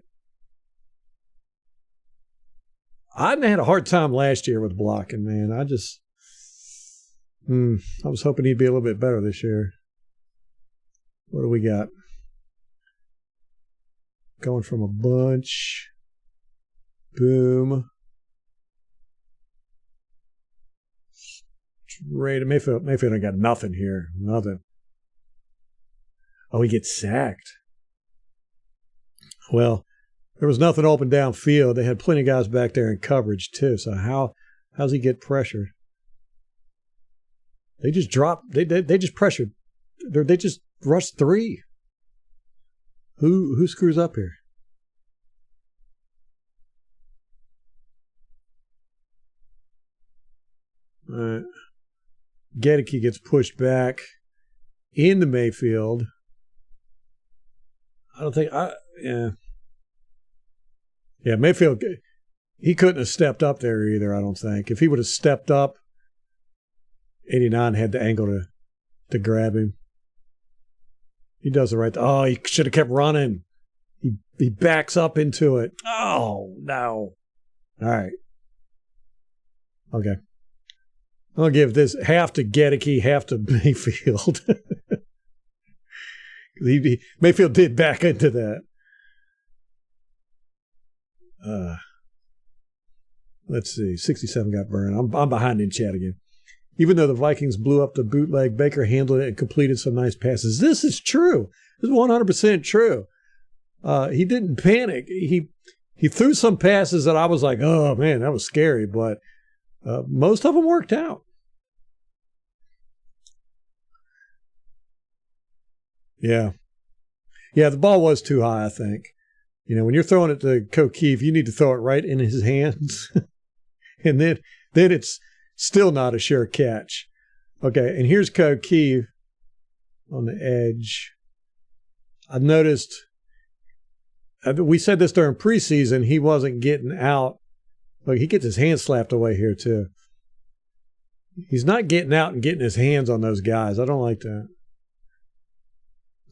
Otten had a hard time last year with blocking, man. I was hoping he'd be a little bit better this year. What do we got? Going from a bunch. Boom. Straight. Mayfield ain't got nothing here. Nothing. Oh, he gets sacked. Well, there was nothing open downfield. They had plenty of guys back there in coverage too. So how's he get pressured? They just dropped. They just pressured. They just rushed three. Who screws up here? All right. Gedeke gets pushed back into Mayfield. I don't think Yeah, Mayfield, he couldn't have stepped up there either, I don't think. If he would have stepped up, 89 had the angle to grab him. He does it right. Oh, he should have kept running. He backs up into it. Oh, no. All right. Okay. I'll give this half to Gedeke, half to Mayfield. Mayfield did back into that. Let's see. 67 got burned. I'm behind in chat again. Even though the Vikings blew up the bootleg, Baker handled it and completed some nice passes. This is true. This is 100% true. He didn't panic. He threw some passes that I was like, oh, man, that was scary. But most of them worked out. Yeah. Yeah, the ball was too high, I think. When you're throwing it to O'Keefe, you need to throw it right in his hands. And then it's still not a sure catch. Okay, and here's O'Keefe on the edge. I've noticed, we said this during preseason, he wasn't getting out. Look, he gets his hand slapped away here too. He's not getting out and getting his hands on those guys. I don't like that.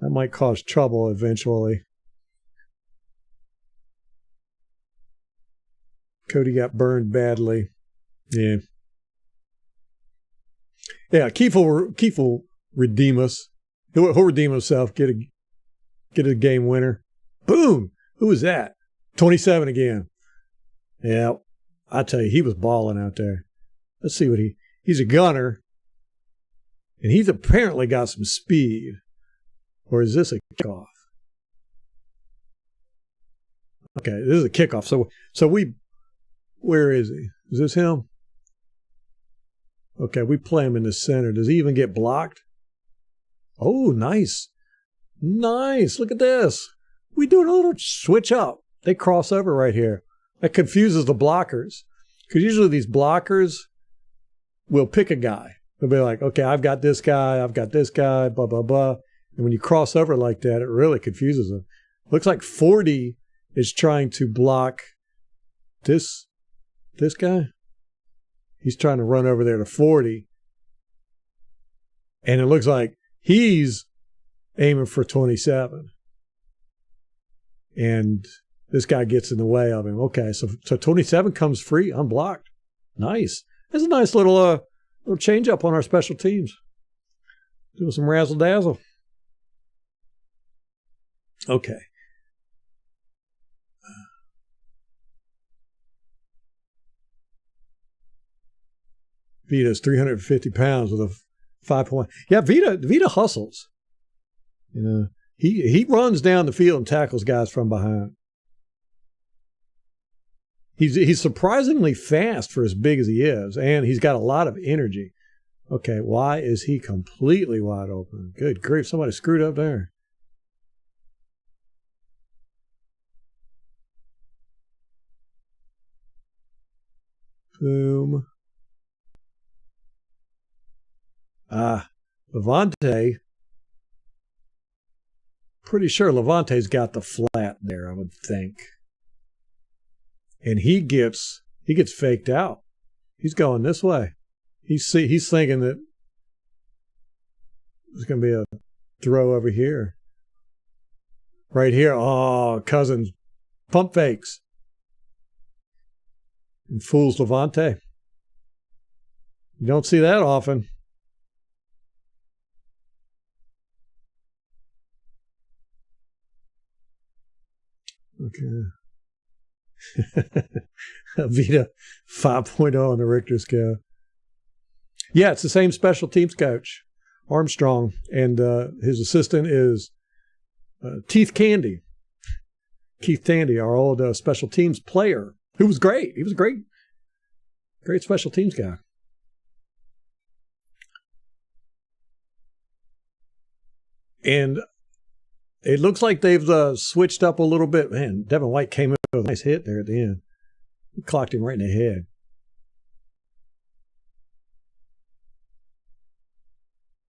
That might cause trouble eventually. Cody got burned badly. Yeah. Yeah, Keefe will redeem us. He'll redeem himself, get a game winner. Boom! Who was that? 27 again. Yeah, I tell you, he was balling out there. Let's see what he's a gunner. And he's apparently got some speed. Or is this a kickoff? Okay, this is a kickoff. So where is he? Is this him? Okay, we play him in the center. Does he even get blocked? Oh, nice. Nice. Look at this. We do a little switch up. They cross over right here. That confuses the blockers. Because usually these blockers will pick a guy. They'll be like, okay, I've got this guy, blah, blah, blah. And when you cross over like that, it really confuses them. Looks like 40 is trying to block this guy. He's trying to run over there to 40. And it looks like he's aiming for 27. and this guy gets in the way of him. Okay, so 27 comes free, unblocked. Nice. That's a nice little change up on our special teams. Doing some razzle dazzle. Okay. Vita's 350 pounds with a 5-point. Yeah, Vita hustles. You know, he runs down the field and tackles guys from behind. He's surprisingly fast for as big as he is, and he's got a lot of energy. Okay, why is he completely wide open? Good grief, somebody screwed up there. Boom. Levante. Pretty sure Levante's got the flat there, I would think. And he gets faked out. He's going this way. He's thinking that there's going to be a throw over here. Right here. Oh, Cousins pump fakes. And fools Levante. You don't see that often. Okay. Vita 5.0 on the Richter scale. Yeah, it's the same special teams coach, Armstrong, and his assistant is Keith Tandy, our old special teams player, who was great. He was a great special teams guy. And it looks like they've switched up a little bit. Man, Devin White came in with a nice hit there at the end. He clocked him right in the head.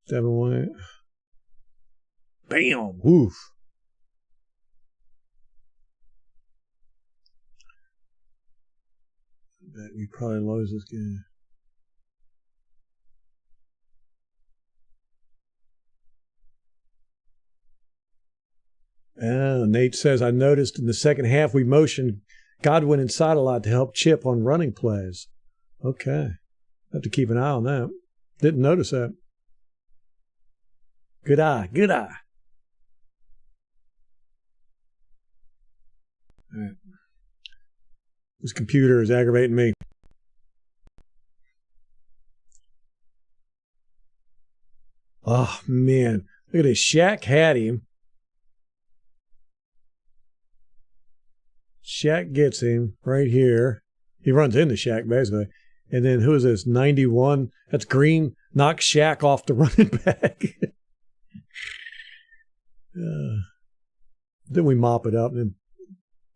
Devin White. Bam! Woof. I bet we probably lose this game. Nate says, I noticed in the second half we motioned Godwin inside a lot to help Chip on running plays. Okay. Have to keep an eye on that. Didn't notice that. Good eye. Good eye. All right. This computer is aggravating me. Oh, man. Look at this. Shaq had him. Shaq gets him right here. He runs into Shaq, basically. And then who is this? 91. That's Green. Knocks Shaq off the running back. Then we mop it up. And then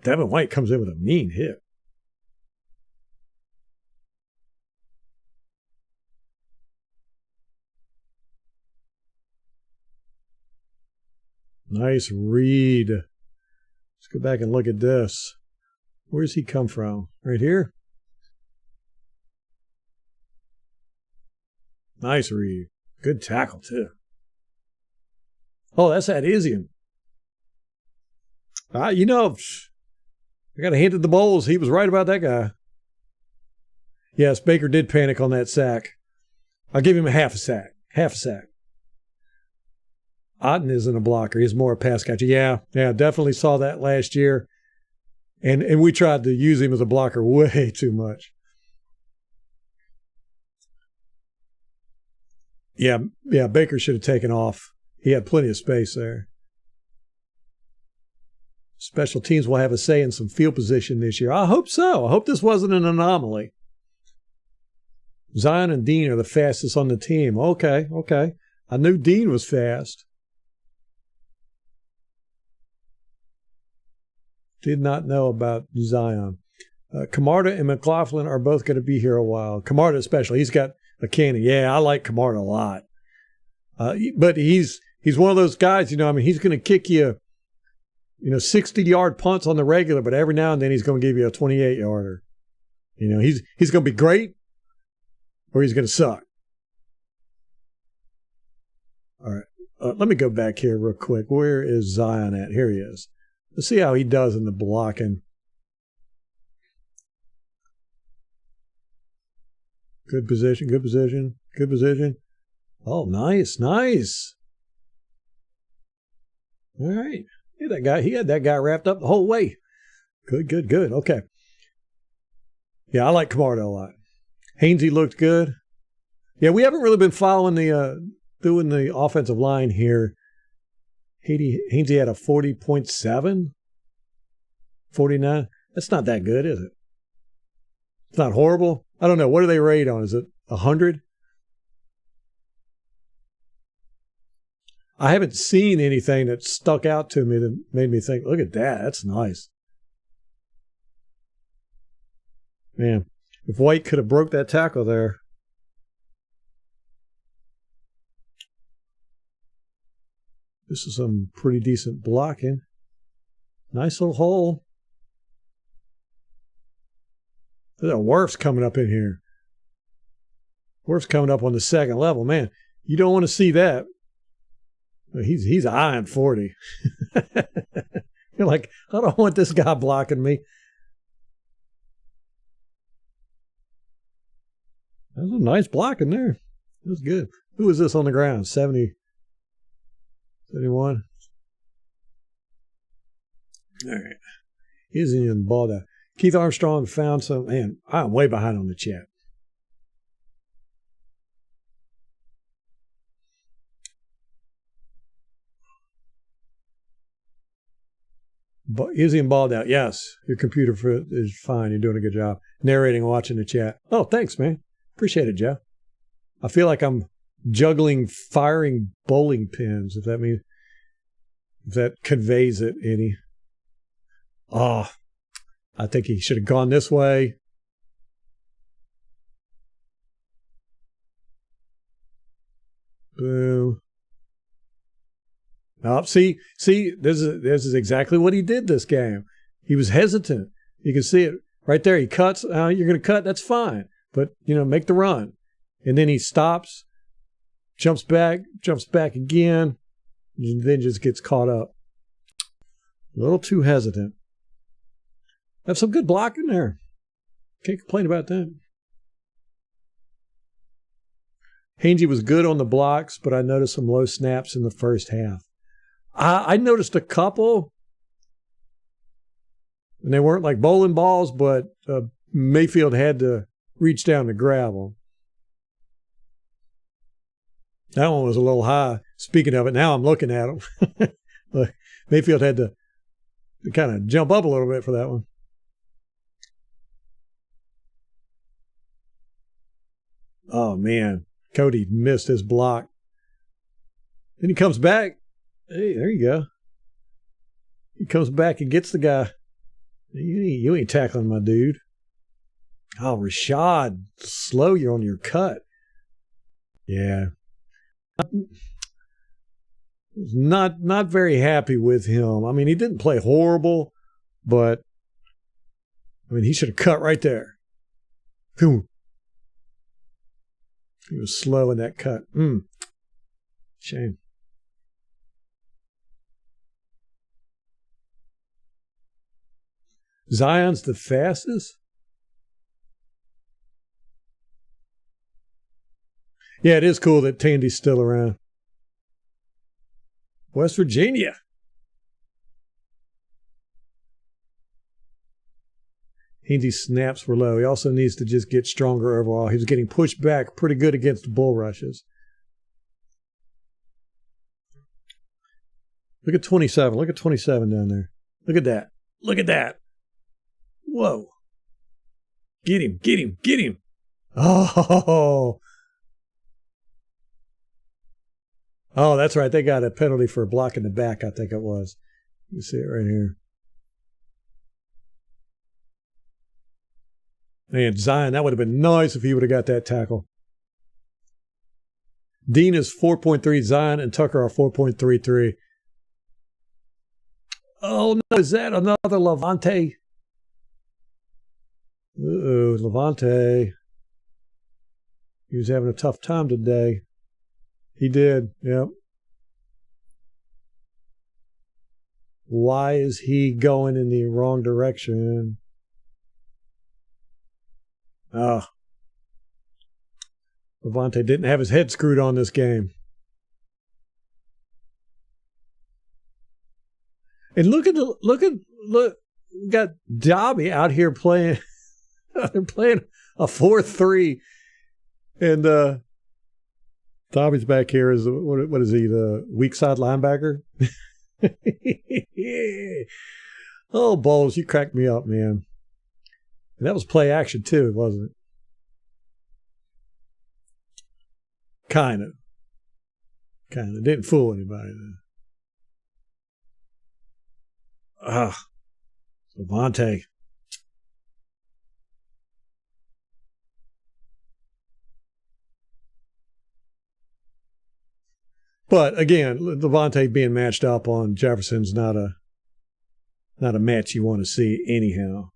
Devin White comes in with a mean hit. Nice read. Let's go back and look at this. Where's he come from? Right here? Nice read. Good tackle, too. Oh, that's that Isian. I got to hand it to the Bowles. He was right about that guy. Yes, Baker did panic on that sack. I'll give him a half a sack. Half a sack. Otten isn't a blocker. He's more a pass catcher. Yeah, definitely saw that last year. And we tried to use him as a blocker way too much. Yeah, Baker should have taken off. He had plenty of space there. Special teams will have a say in some field position this year. I hope so. I hope this wasn't an anomaly. Zion and Dean are the fastest on the team. Okay. I knew Dean was fast. Did not know about Zion. Camarda and McLaughlin are both going to be here a while. Camarda especially. He's got a cannon. Yeah, I like Camarda a lot. But he's one of those guys, he's going to kick you, 60-yard punts on the regular, but every now and then he's going to give you a 28-yarder. He's going to be great or he's going to suck. All right. Let me go back here real quick. Where is Zion at? Here he is. Let's see how he does in the blocking. Good position, good position, good position. Oh, nice, nice. All right. Yeah, that guy, he had that guy wrapped up the whole way. Good, good, good. Okay. Yeah, I like Camardo a lot. Hainsey looked good. Yeah, we haven't been following doing the offensive line here. Hainsey had a 40.7, 49. That's not that good, is it? It's not horrible. I don't know. What do they rate on? Is it 100? I haven't seen anything that stuck out to me that made me think, look at that. That's nice. Man, if White could have broke that tackle there. This is some pretty decent blocking. Nice little hole. There's a Wirf's coming up in here. Wirf's coming up on the second level. Man, you don't want to see that. He's eyeing 40. You're like, I don't want this guy blocking me. That was a nice blocking there. That was good. Who was this on the ground? 70, 71. All right. He's in the ball down. Keith Armstrong found some. Man, I'm way behind on the chat. But Izzy and balled out. Yes, your computer is fine. You're doing a good job narrating and watching the chat. Oh, thanks, man. Appreciate it, Jeff. I feel like I'm juggling firing bowling pins, if that conveys it any. Oh, I think he should have gone this way. Boom. Oh, see, this is exactly what he did this game. He was hesitant. You can see it right there. He cuts. You're going to cut. That's fine. But, make the run. And then he stops, jumps back again, and then just gets caught up. A little too hesitant. Have some good blocking there. Can't complain about that. Hainsey was good on the blocks, but I noticed some low snaps in the first half. I noticed a couple, and they weren't like bowling balls, but Mayfield had to reach down to grab them. That one was a little high. Speaking of it, now I'm looking at them. Look, Mayfield had to kind of jump up a little bit for that one. Oh, man. Cody missed his block. Then he comes back. Hey, there you go. He comes back and gets the guy. You ain't tackling my dude. Oh, Rashad, slow you on your cut. Yeah. Not very happy with him. I mean, he didn't play horrible, but he should have cut right there. Boom. He was slow in that cut. Shame. Zion's the fastest? Yeah, it is cool that Tandy's still around. West Virginia. Hainsey's snaps were low. He also needs to just get stronger overall. He was getting pushed back pretty good against bull rushes. Look at 27. Look at 27 down there. Look at that. Look at that. Whoa. Get him, get him, get him. Oh, that's right. They got a penalty for blocking the back, I think it was. You see it right here. Man, Zion, that would have been nice if he would have got that tackle. Dean is 4.3. Zion and Tucker are 4.33. Oh, no. Is that another Levante? Uh-oh, Levante. He was having a tough time today. He did, yep. Why is he going in the wrong direction? Levante didn't have his head screwed on this game. And look, we got Dobby out here playing. They're playing a 4-3, and Dobby's back here is what is he, the weak side linebacker? Oh, Bowles, you cracked me up, man. And that was play action too, wasn't it? Kind of. Didn't fool anybody. Levante. But again, Levante being matched up on Jefferson's not a match you want to see anyhow.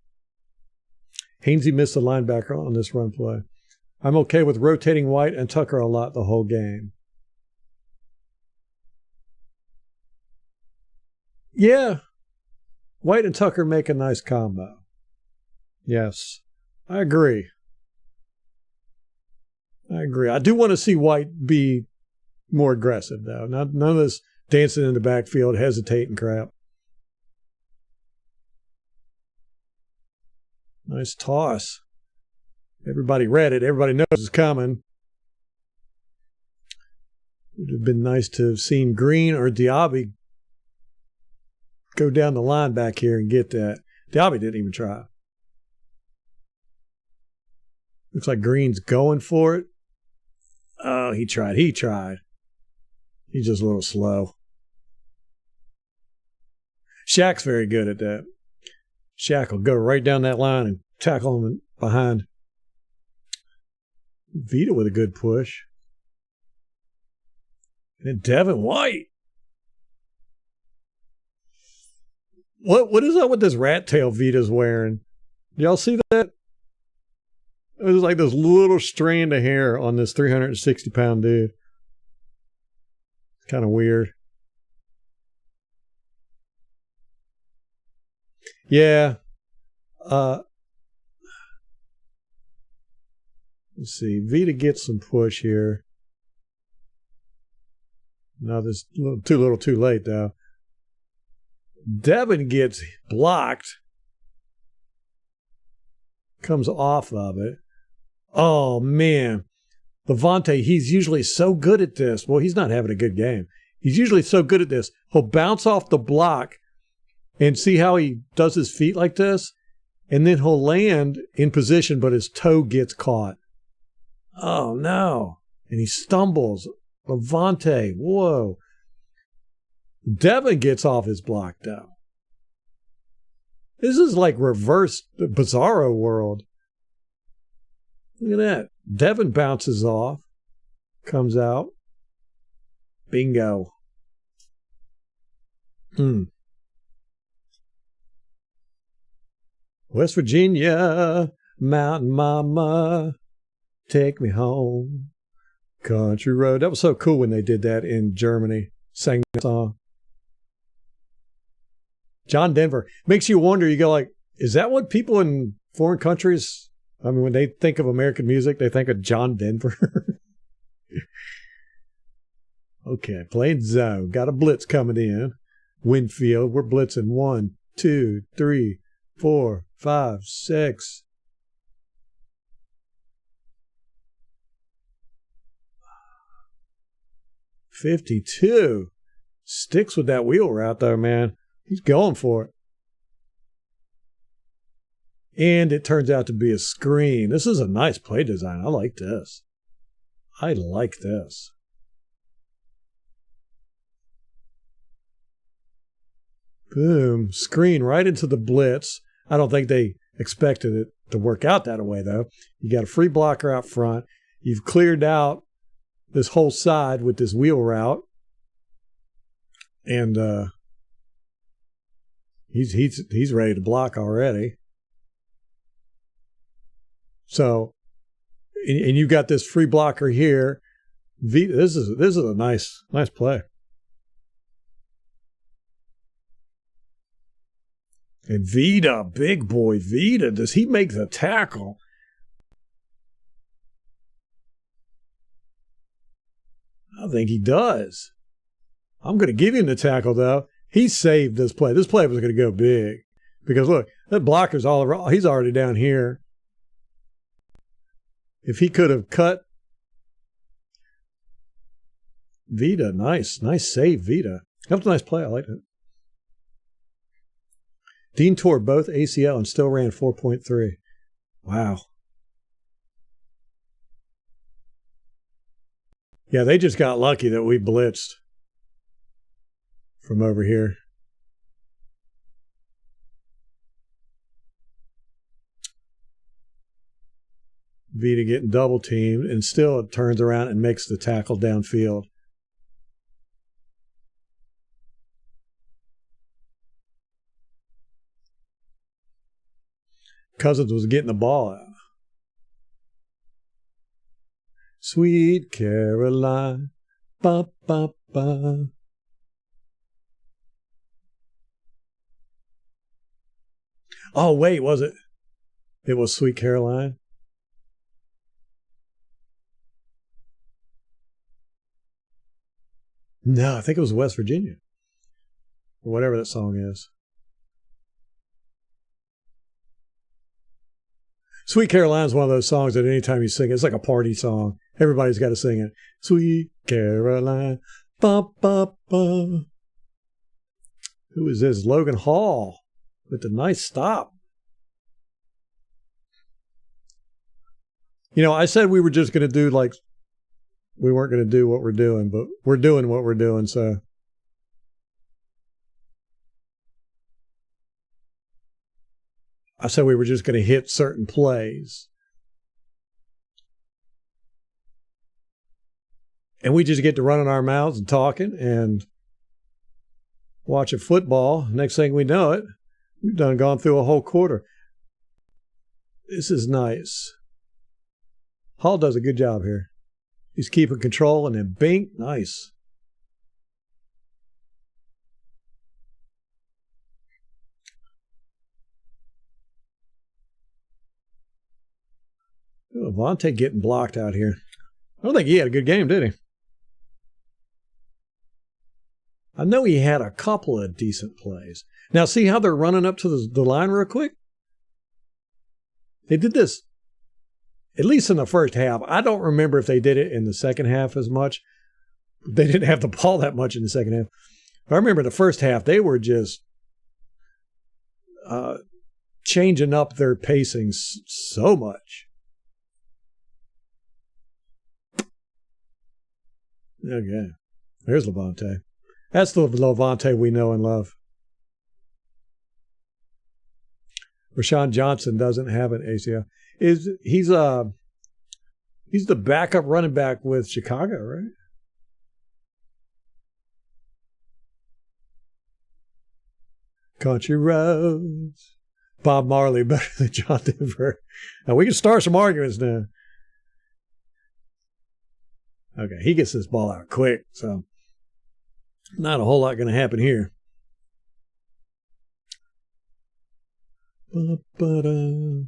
Hainsey missed the linebacker on this run play. I'm okay with rotating White and Tucker a lot the whole game. Yeah. White and Tucker make a nice combo. Yes. I agree. I do want to see White be more aggressive, though. None of this dancing in the backfield, hesitating crap. Nice toss. Everybody read it. Everybody knows it's coming. It would have been nice to have seen Green or Diaby go down the line back here and get that. Diaby didn't even try. Looks like Green's going for it. Oh, he tried. He's just a little slow. Shaq's very good at that. Shaq will go right down that line and tackle him behind. Vita with a good push. And Devin White. What is up with this rat tail Vita's wearing? Y'all see that? It was like this little strand of hair on this 360-pound dude. It's kind of weird. Yeah. Let's see. Vita gets some push here. No, this too little too late, though. Devin gets blocked. Comes off of it. Oh, man. Levante, he's usually so good at this. Well, he's not having a good game. He's usually so good at this. He'll bounce off the block and see how he does his feet like this, and then he'll land in position, but his toe gets caught. Oh, no. And he stumbles. Levante, whoa. Devin gets off his block, though. This is like reverse Bizarro world. Look at that. Devin bounces off. Comes out. Bingo. West Virginia, Mountain Mama, take me home. Country Road. That was so cool when they did that in Germany. Sang that song. John Denver. Makes you wonder, you go like, is that what people in foreign countries, I mean, when they think of American music, they think of John Denver? Okay, playing zone. Got a blitz coming in. Winfield, we're blitzing 1, 2, 3, 4, 5, 6. $52. Sticks with that wheel route there, man. He's going for it. And it turns out to be a screen. This is a nice play design. I like this. Boom. Screen right into the blitz. I don't think they expected it to work out that way, though. You got a free blocker out front. You've cleared out this whole side with this wheel route. And he's ready to block already. So, and you've got this free blocker here. This is a nice play. And Vita, big boy Vita, does he make the tackle? I think he does. I'm going to give him the tackle, though. He saved this play. This play was going to go big. Because, look, that blocker's all around. He's already down here. If he could have cut Vita, nice save, Vita. That was a nice play. I liked it. Dean tore both ACL and still ran 4.3. Wow. Yeah, they just got lucky that we blitzed from over here. Vita getting double teamed, and still it turns around and makes the tackle downfield. Cousins was getting the ball out. Sweet Caroline, ba ba ba. Oh wait, was it? It was Sweet Caroline. No, I think it was West Virginia. Or whatever that song is. Sweet Caroline is one of those songs that anytime you sing it, it's like a party song. Everybody's got to sing it. Sweet Caroline. Ba, ba, ba. Who is this? Logan Hall with the nice stop. You know, I said we were just going to do like, we weren't going to do what we're doing, but we're doing what we're doing, so. I said we were just going to hit certain plays. And we just get to running our mouths and talking and watching football. Next thing we know it, we've gone through a whole quarter. This is nice. Hall does a good job here. He's keeping control, and then bink, nice. Vontae getting blocked out here. I don't think he had a good game, did he? I know he had a couple of decent plays. Now, see how they're running up to the line real quick? They did this, at least in the first half. I don't remember if they did it in the second half as much. They didn't have the ball that much in the second half. I remember the first half, they were just changing up their pacing so much. Okay. There's Levante. That's the Levante we know and love. Rashawn Johnson doesn't have an ACL. He's the backup running back with Chicago, right? Country roads. Bob Marley better than John Denver. Now we can start some arguments now. Okay, he gets this ball out quick, so not a whole lot going to happen here. Ba-ba-da.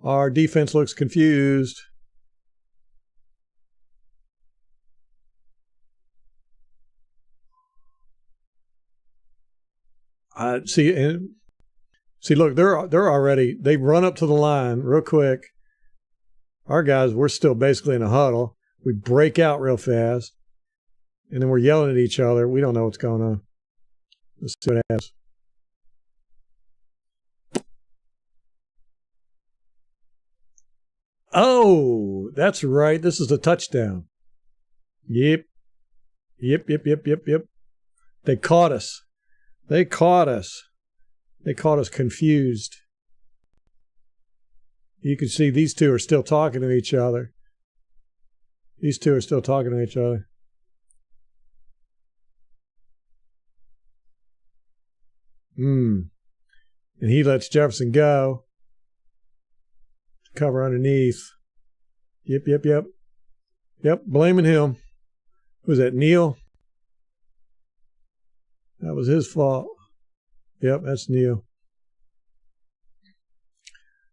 Our defense looks confused. See, look, they're already, they run up to the line real quick. Our guys, we're still basically in a huddle. We break out real fast, and then we're yelling at each other. We don't know what's going on. Let's see what happens. Oh, that's right. This is a touchdown. Yep. They caught us. They caught us confused. You can see these two are still talking to each other. These two are still talking to each other. And he lets Jefferson go. Cover underneath. Yep. Yep, blaming him. Was that Neil? That was his fault. Yep, that's Neil.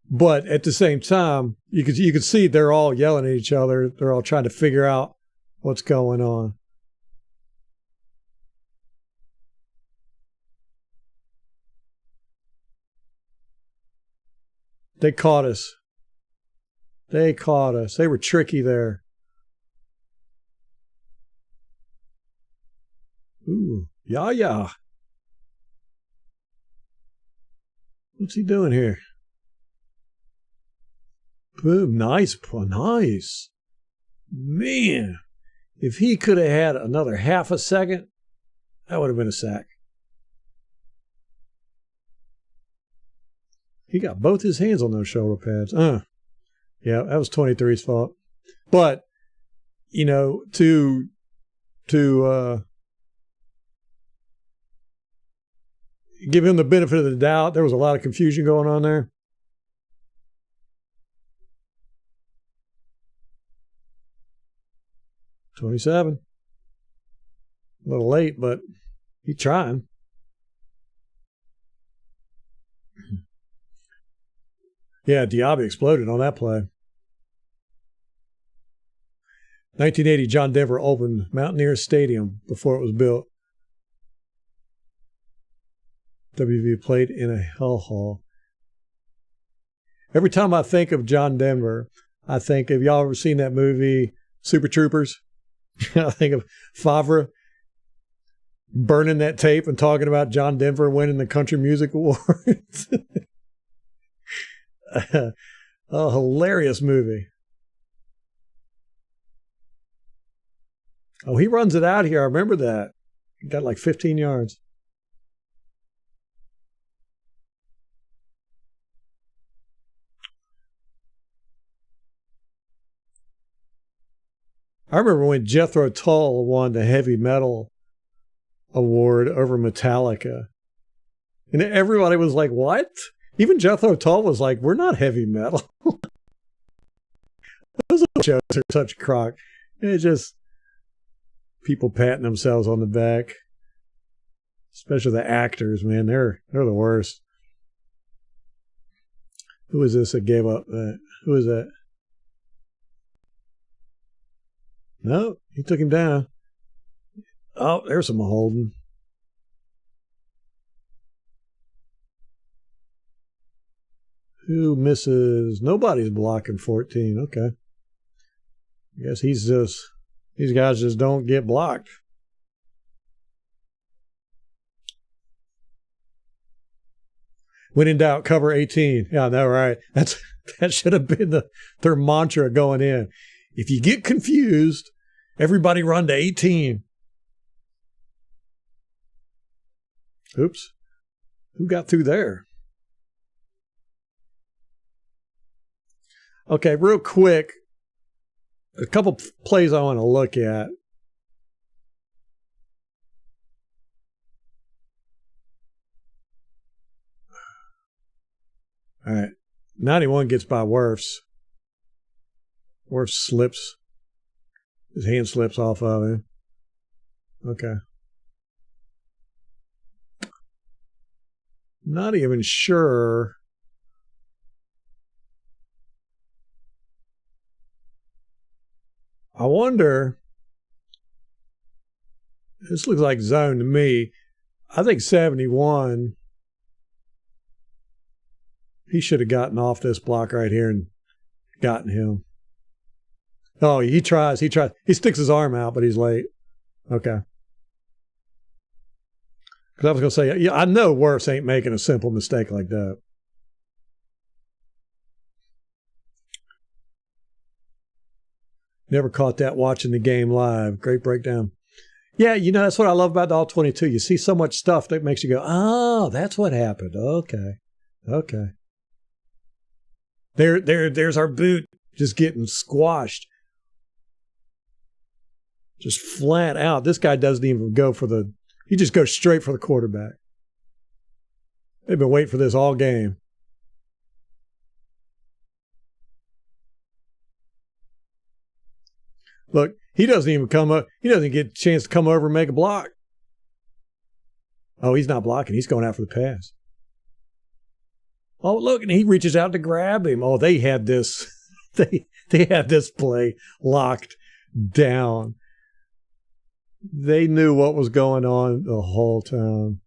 But at the same time, you could see they're all yelling at each other. They're all trying to figure out what's going on. They caught us. They caught us. They were tricky there. Ooh, yeah. What's he doing here? Boom, nice. Man, if he could have had another half a second, that would have been a sack. He got both his hands on those shoulder pads. Yeah, that was 23's fault. But, you know, to give him the benefit of the doubt, there was a lot of confusion going on there. $27. A little late, but he's trying. Yeah, Diaby exploded on that play. 1980, John Denver opened Mountaineers Stadium before it was built. WV played in a hell hall. Every time I think of John Denver, I think, have y'all ever seen that movie, Super Troopers? I think of Favre burning that tape and talking about John Denver winning the Country Music Awards. A hilarious movie. Oh, he runs it out here. I remember that. He got like 15 yards. I remember when Jethro Tull won the heavy metal award over Metallica. And everybody was like, what? Even Jethro Tull was like, we're not heavy metal. Those jokes are such crock. It's just people patting themselves on the back. Especially the actors, man. They're the worst. Who is this that gave up that? Who is that? No, he took him down. Oh, there's some holding. Who misses? Nobody's blocking 14. Okay. I guess these guys just don't get blocked. When in doubt, cover 18. Yeah, I know, right? That should have been their mantra going in. If you get confused, everybody run to 18. Oops. Who got through there? Okay, real quick, a couple plays I want to look at. All right. 91 gets by Wirfs. Wirfs slips. His hand slips off of him. Okay. Not even sure. I wonder. This looks like zone to me. I think 71. He should have gotten off this block right here and gotten him. Oh, he tries. He sticks his arm out, but he's late. Okay. Because I was going to say, yeah, I know Wirfs ain't making a simple mistake like that. Never caught that watching the game live. Great breakdown. Yeah, you know, that's what I love about the All-22. You see so much stuff that makes you go, oh, that's what happened. Okay. There's our boot just getting squashed. Just flat out. This guy doesn't even go for he just goes straight for the quarterback. They've been waiting for this all game. Look, he doesn't even come up. He doesn't get a chance to come over and make a block. Oh, he's not blocking. He's going out for the pass. Oh, look, and he reaches out to grab him. Oh, they had this. They had this play locked down. They knew what was going on the whole time.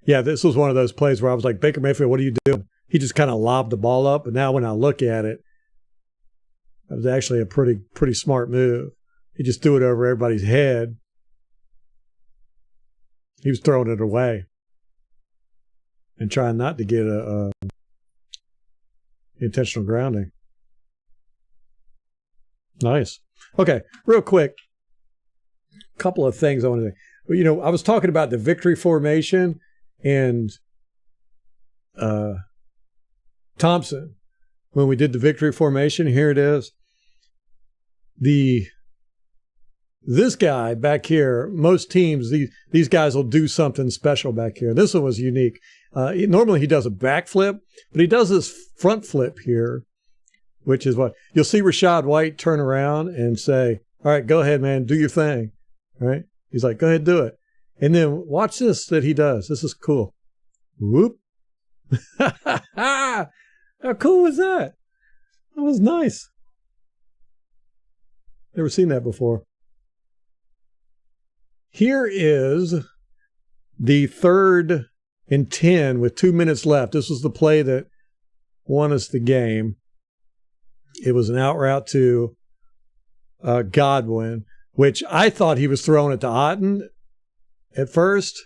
Yeah, this was one of those plays where I was like, Baker Mayfield, what are you doing? He just kind of lobbed the ball up. But now when I look at it, that was actually a pretty smart move. He just threw it over everybody's head. He was throwing it away and trying not to get a intentional grounding. Nice. Okay, real quick, a couple of things I want to say. You know, I was talking about the victory formation and Thompson when we did the victory formation. Here it is. This guy back here, most teams, these guys will do something special back here. This one was unique. Normally he does a backflip, but he does this front flip here, which is what you'll see Rachaad White turn around and say, all right, go ahead, man, do your thing. All right. He's like, go ahead, do it. And then watch this that he does. This is cool. Whoop. How cool was that? That was nice. Never seen that before. Here is the 3rd and 10 with 2 minutes left. This was the play that won us the game. It was an out route to Godwin, which I thought he was throwing it to Otten at first.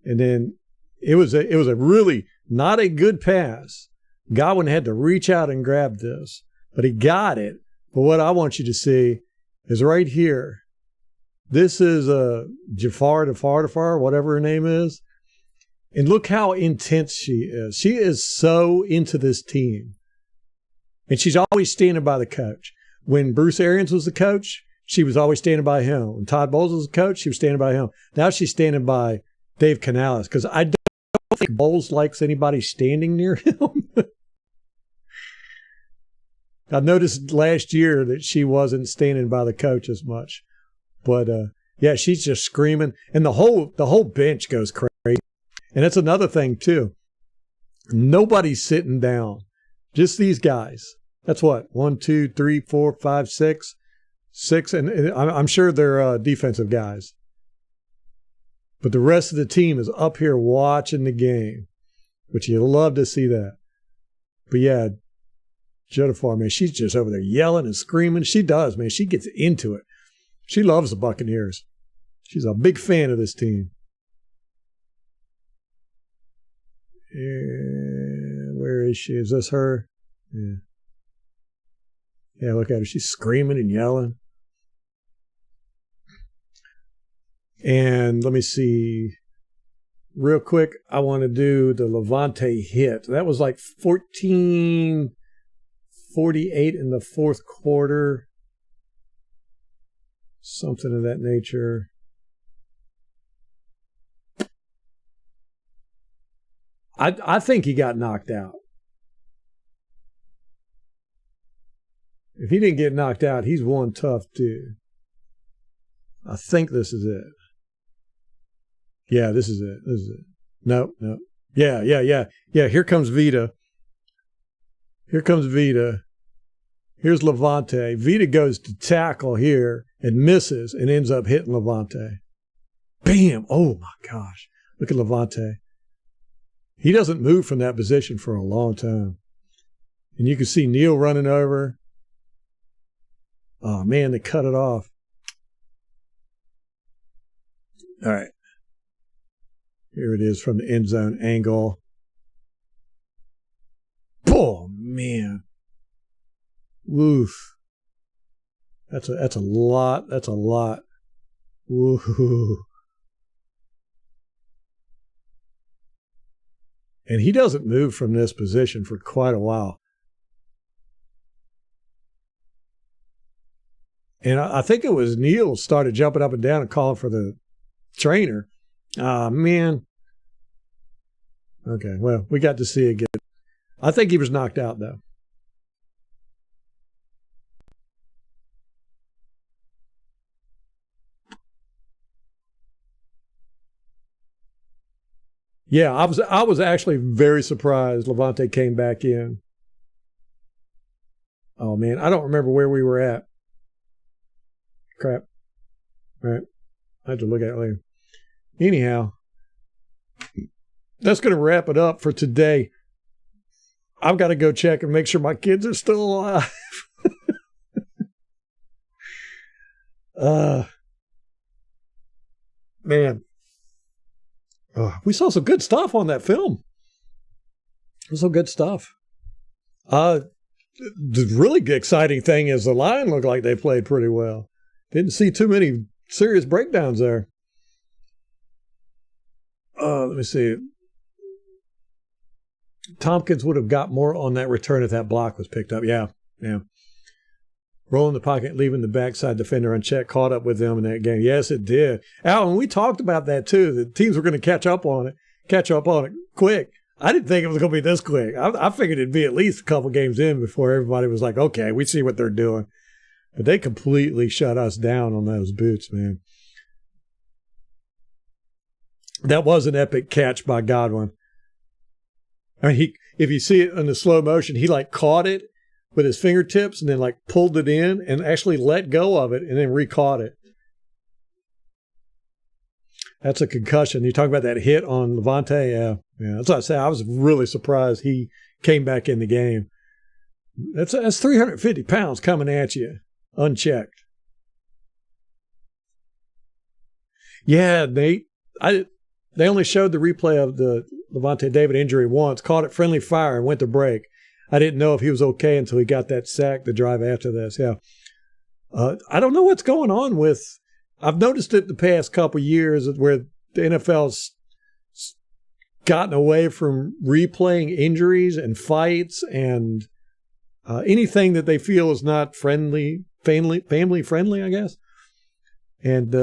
And then it was a really not a good pass. Godwin had to reach out and grab this, but he got it. But what I want you to see is right here. This is Jafar, whatever her name is. And look how intense she is. She is so into this team. And she's always standing by the coach. When Bruce Arians was the coach, she was always standing by him. When Todd Bowles was the coach, she was standing by him. Now she's standing by Dave Canales because I don't think Bowles likes anybody standing near him. I noticed last year that she wasn't standing by the coach as much. But, yeah, she's just screaming. And the whole bench goes crazy. And that's another thing, too. Nobody's sitting down. Just these guys. That's what? 1, 2, 3, 4, 5, 6. 6. And I'm sure they're defensive guys. But the rest of the team is up here watching the game, which you love to see that. But, yeah, Jodafar, man, she's just over there yelling and screaming. She does, man. She gets into it. She loves the Buccaneers. She's a big fan of this team. And where is she? Is this her? Yeah. Yeah, look at her. She's screaming and yelling. And let me see. Real quick, I want to do the Levante hit. That was like 14:48 in the fourth quarter. Something of that nature. I think he got knocked out. If he didn't get knocked out, he's one tough dude. I think this is it. Yeah, this is it. This is it. No. Yeah. Here comes Vita. Here's Levante. Vita goes to tackle here and misses and ends up hitting Levante. Bam! Oh my gosh. Look at Levante. He doesn't move from that position for a long time. And you can see Neal running over. Oh man, they cut it off. All right. Here it is from the end zone angle. Oh man. Woof. That's a lot. That's a lot. Woo. And he doesn't move from this position for quite a while. And I think it was Neal started jumping up and down and calling for the trainer. Ah, man. Okay, well, we got to see it again. I think he was knocked out, though. Yeah, I was actually very surprised Levante came back in. Oh man, I don't remember where we were at. Crap. All right. I have to look at it later. Anyhow, that's going to wrap it up for today. I've got to go check and make sure my kids are still alive. Man. We saw some good stuff on that film. Some good stuff. The really exciting thing is the line looked like they played pretty well. Didn't see too many serious breakdowns there. Let me see. Tompkins would have got more on that return if that block was picked up. Yeah. Rolling the pocket, leaving the backside defender unchecked, caught up with them in that game. Yes, it did. Alan, we talked about that too. The teams were going to catch up on it quick. I didn't think it was going to be this quick. I figured it'd be at least a couple games in before everybody was like, okay, we see what they're doing. But they completely shut us down on those boots, man. That was an epic catch by Godwin. I mean, if you see it in the slow motion, he like caught it with his fingertips and then like pulled it in and actually let go of it and then re-caught it. That's a concussion. You talk about that hit on Levante. Yeah. That's what I say. I was really surprised he came back in the game. That's 350 pounds coming at you unchecked. Yeah, Nate. They only showed the replay of the Levante David injury once, caught it friendly fire and went to break. I didn't know if he was okay until he got that sack the drive after this. Yeah. I don't know what's going on with, I've noticed it the past couple of years where the NFL's gotten away from replaying injuries and fights and anything that they feel is not family friendly, I guess. And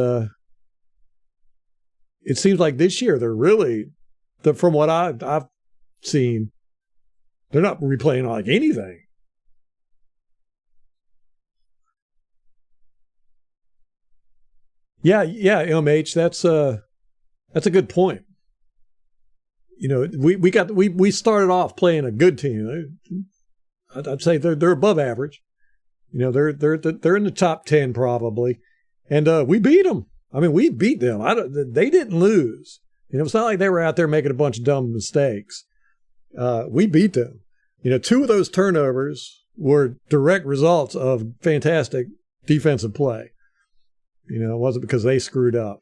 it seems like this year they're really, from what I've seen, they're not replaying like anything. Yeah, MH, that's a good point. You know, we started off playing a good team. I'd say they're above average. You know, they're in the top 10 probably, and we beat them. I mean, we beat them. They didn't lose. You know, it's not like they were out there making a bunch of dumb mistakes. We beat them. You know, 2 of those turnovers were direct results of fantastic defensive play. You know, it wasn't because they screwed up.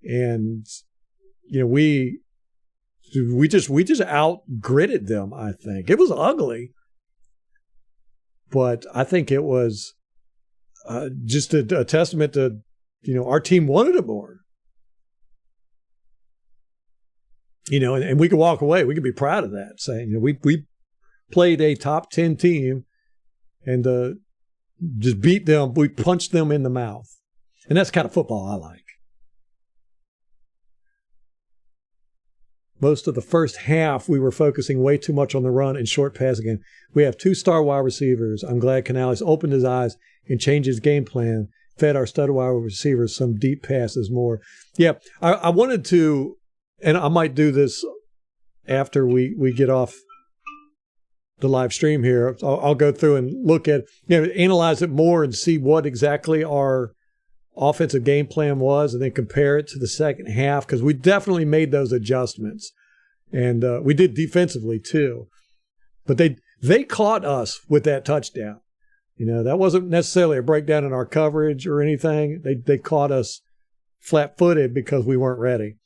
And, you know, we just out-gritted them, I think. It was ugly. But I think it was just a testament to, you know, our team wanted it more. You know, and we could walk away. We could be proud of that, saying, you know, we played a top 10 team and just beat them. We punched them in the mouth. And that's the kind of football I like. Most of the first half, we were focusing way too much on the run and short passing game. We have 2 star wide receivers. I'm glad Canales opened his eyes and changed his game plan, fed our stud wide receivers some deep passes more. Yeah, I wanted to, and I might do this after we get off the live stream here. I'll go through and look at, you know, analyze it more and see what exactly our offensive game plan was and then compare it to the second half, because we definitely made those adjustments. And we did defensively too. But they caught us with that touchdown. You know, that wasn't necessarily a breakdown in our coverage or anything. They caught us flat-footed because we weren't ready.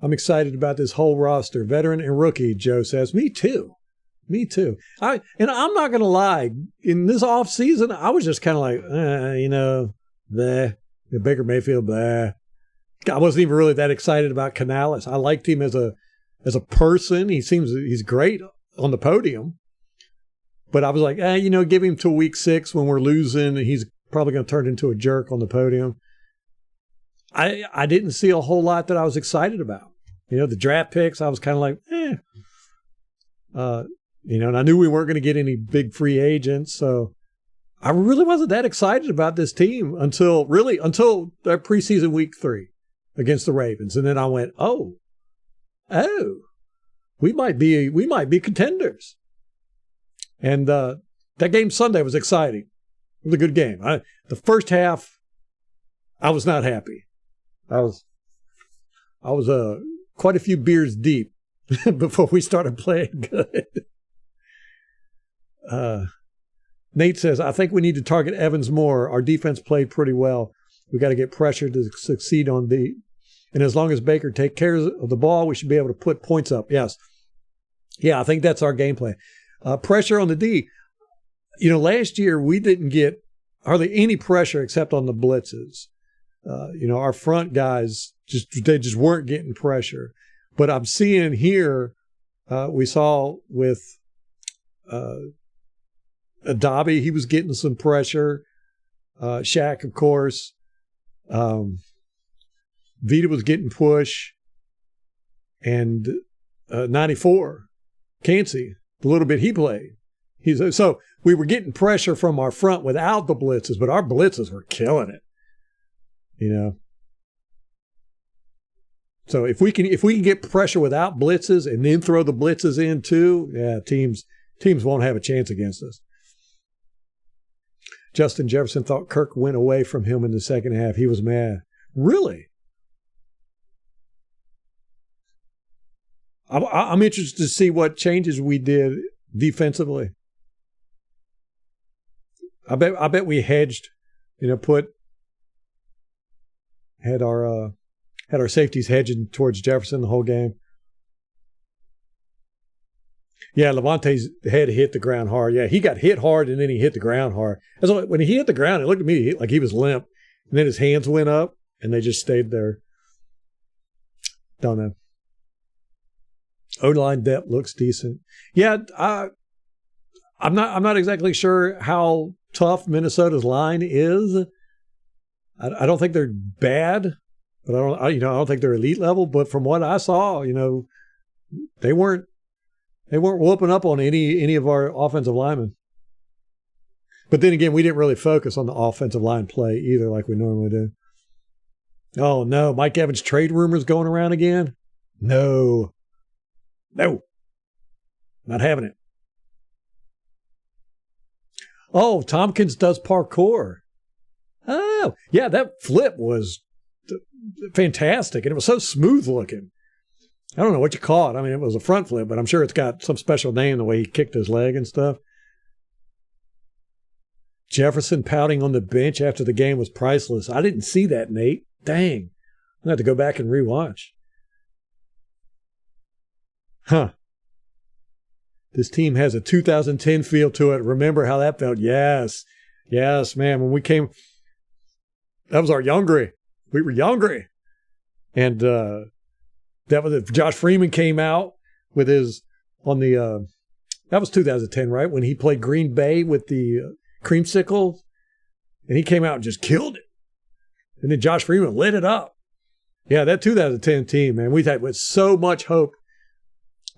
I'm excited about this whole roster, veteran and rookie, Joe says. Me too. And I'm not going to lie. In this off season, I was just kind of like, you know, Baker Mayfield, I wasn't even really that excited about Canales. I liked him as a person. He's great on the podium. But I was like, you know, give him till week 6 when we're losing. He's probably going to turn into a jerk on the podium. I didn't see a whole lot that I was excited about. You know, the draft picks, I was kind of like, you know, and I knew we weren't going to get any big free agents. So I really wasn't that excited about this team until their preseason week 3 against the Ravens. And then I went, oh, we might be contenders. And that game Sunday was exciting. It was a good game. The first half, I was not happy. I was quite a few beers deep before we started playing good. Nate says, I think we need to target Evans more. Our defense played pretty well. We got to get pressure to succeed on D. And as long as Baker take care of the ball, we should be able to put points up. Yes. Yeah, I think that's our game plan. Pressure on the D. Last year we didn't get hardly any pressure except on the blitzes. Our front guys just weren't getting pressure. But I'm seeing here, we saw with Dobby, he was getting some pressure. Shaq, of course. Vita was getting push. And 94, Cansey, the little bit he played. So we were getting pressure from our front without the blitzes, but our blitzes were killing it. So if we can get pressure without blitzes and then throw the blitzes in too, yeah, teams won't have a chance against us. Justin Jefferson thought Kirk went away from him in the second half. He was mad. Really? I'm interested to see what changes we did defensively. I bet we hedged, had our safeties hedging towards Jefferson the whole game. Yeah, Levante's head hit the ground hard. Yeah, he got hit hard and then he hit the ground hard. When he hit the ground, it looked at me like he was limp. And then his hands went up and they just stayed there. Don't know. O-line depth looks decent. Yeah, I'm not exactly sure how tough Minnesota's line is. I don't think they're bad, but I don't think they're elite level. But from what I saw, they weren't whooping up on any of our offensive linemen. But then again, we didn't really focus on the offensive line play either, like we normally do. Oh no, Mike Evans trade rumors going around again? No, not having it. Oh, Tompkins does parkour. Oh, yeah, that flip was fantastic, and it was so smooth looking. I don't know what you call it. I mean, it was a front flip, but I'm sure it's got some special name the way he kicked his leg and stuff. Jefferson pouting on the bench after the game was priceless. I didn't see that, Nate. Dang. I'm going to have to go back and rewatch. Huh. This team has a 2010 feel to it. Remember how that felt? Yes. Yes, man. When we came, that was our Youngry. We were Youngry. And that was it. Josh Freeman came out with his, that was 2010, right? When he played Green Bay with the creamsicle. And he came out and just killed it. And then Josh Freeman lit it up. Yeah, that 2010 team, man, we had with so much hope.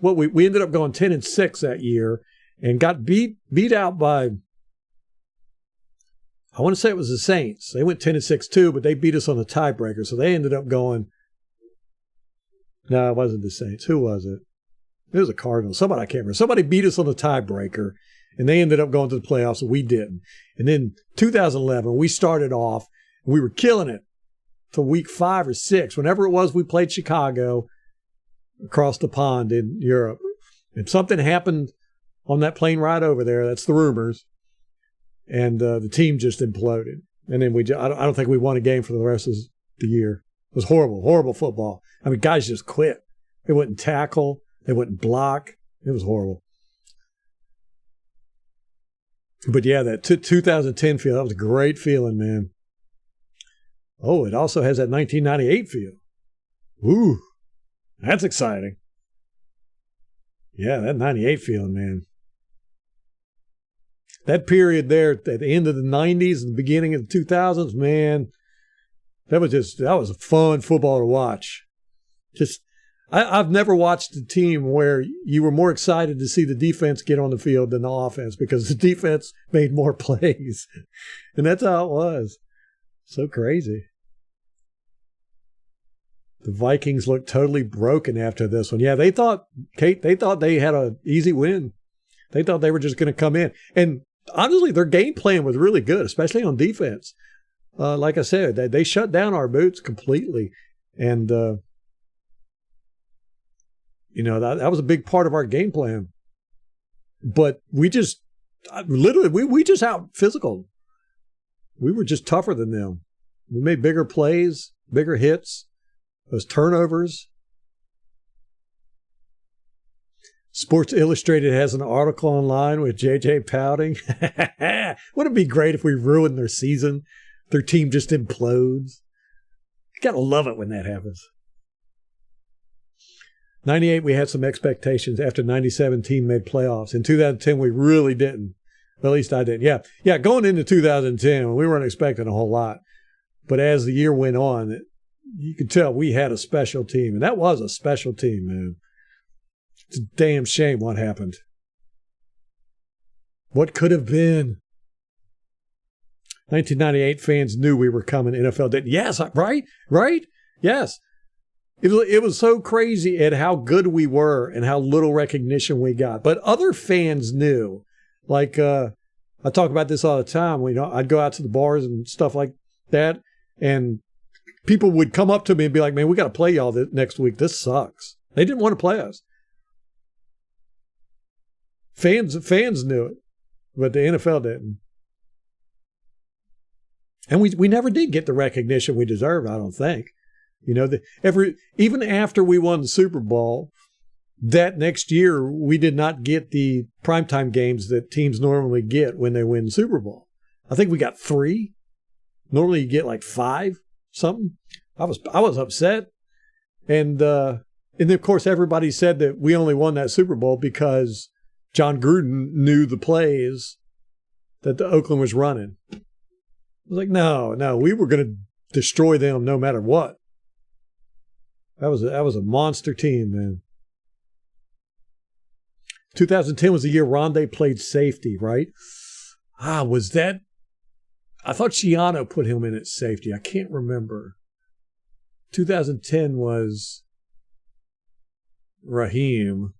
Well, we ended up going 10-6 that year and got beat out by, I want to say it was the Saints. They went 10-6 too, but they beat us on the tiebreaker. So they ended up going, no, it wasn't the Saints. Who was it? It was a Cardinals. Somebody I can't remember. Somebody beat us on the tiebreaker and they ended up going to the playoffs and we didn't. And then 2011, we started off and we were killing it till week 5 or 6. Whenever it was, we played Chicago across the pond in Europe. And something happened on that plane ride over there. That's the rumors. And the team just imploded. And then I don't think we won a game for the rest of the year. It was horrible, horrible football. I mean, guys just quit. They wouldn't tackle. They wouldn't block. It was horrible. But yeah, that 2010 feel, that was a great feeling, man. Oh, it also has that 1998 feel. Ooh. That's exciting. Yeah, that 98 feeling, man. That period there at the end of the 90s and the beginning of the 2000s, man, that was fun football to watch. I've never watched a team where you were more excited to see the defense get on the field than the offense because the defense made more plays. And that's how it was. So crazy. The Vikings looked totally broken after this one. Yeah, they thought they had an easy win. They thought they were just going to come in. And honestly, their game plan was really good, especially on defense. Like I said, they shut down our boots completely. And, that was a big part of our game plan. But we just, literally, we just out physical. We were just tougher than them. We made bigger plays, bigger hits, those turnovers. Sports Illustrated has an article online with JJ pouting. Wouldn't it be great if we ruined their season? Their team just implodes. You gotta love it when that happens. 98, we had some expectations after 97 team made playoffs. In 2010, we really didn't. Well, at least I didn't. Yeah, going into 2010, we weren't expecting a whole lot. But as the year went on, you could tell we had a special team. And that was a special team, man. It's a damn shame what happened. What could have been? 1998 fans knew we were coming. NFL didn't. Yes, right? Yes. It was so crazy at how good we were and how little recognition we got. But other fans knew. Like, I talk about this all the time. I'd go out to the bars and stuff like that, and people would come up to me and be like, man, we got to play y'all next week. This sucks. They didn't want to play us. Fans knew it, but the NFL didn't. And we never did get the recognition we deserved, I don't think. Even after we won the Super Bowl, that next year, we did not get the primetime games that teams normally get when they win the Super Bowl. I think we got 3. Normally you get like 5, something. I was upset. And of course, everybody said that we only won that Super Bowl because John Gruden knew the plays that the Oakland was running. I was like, no, we were going to destroy them no matter what. That was a monster team, man. 2010 was the year Rondé played safety, right? Was that? I thought Schiano put him in at safety. I can't remember. 2010 was Raheem.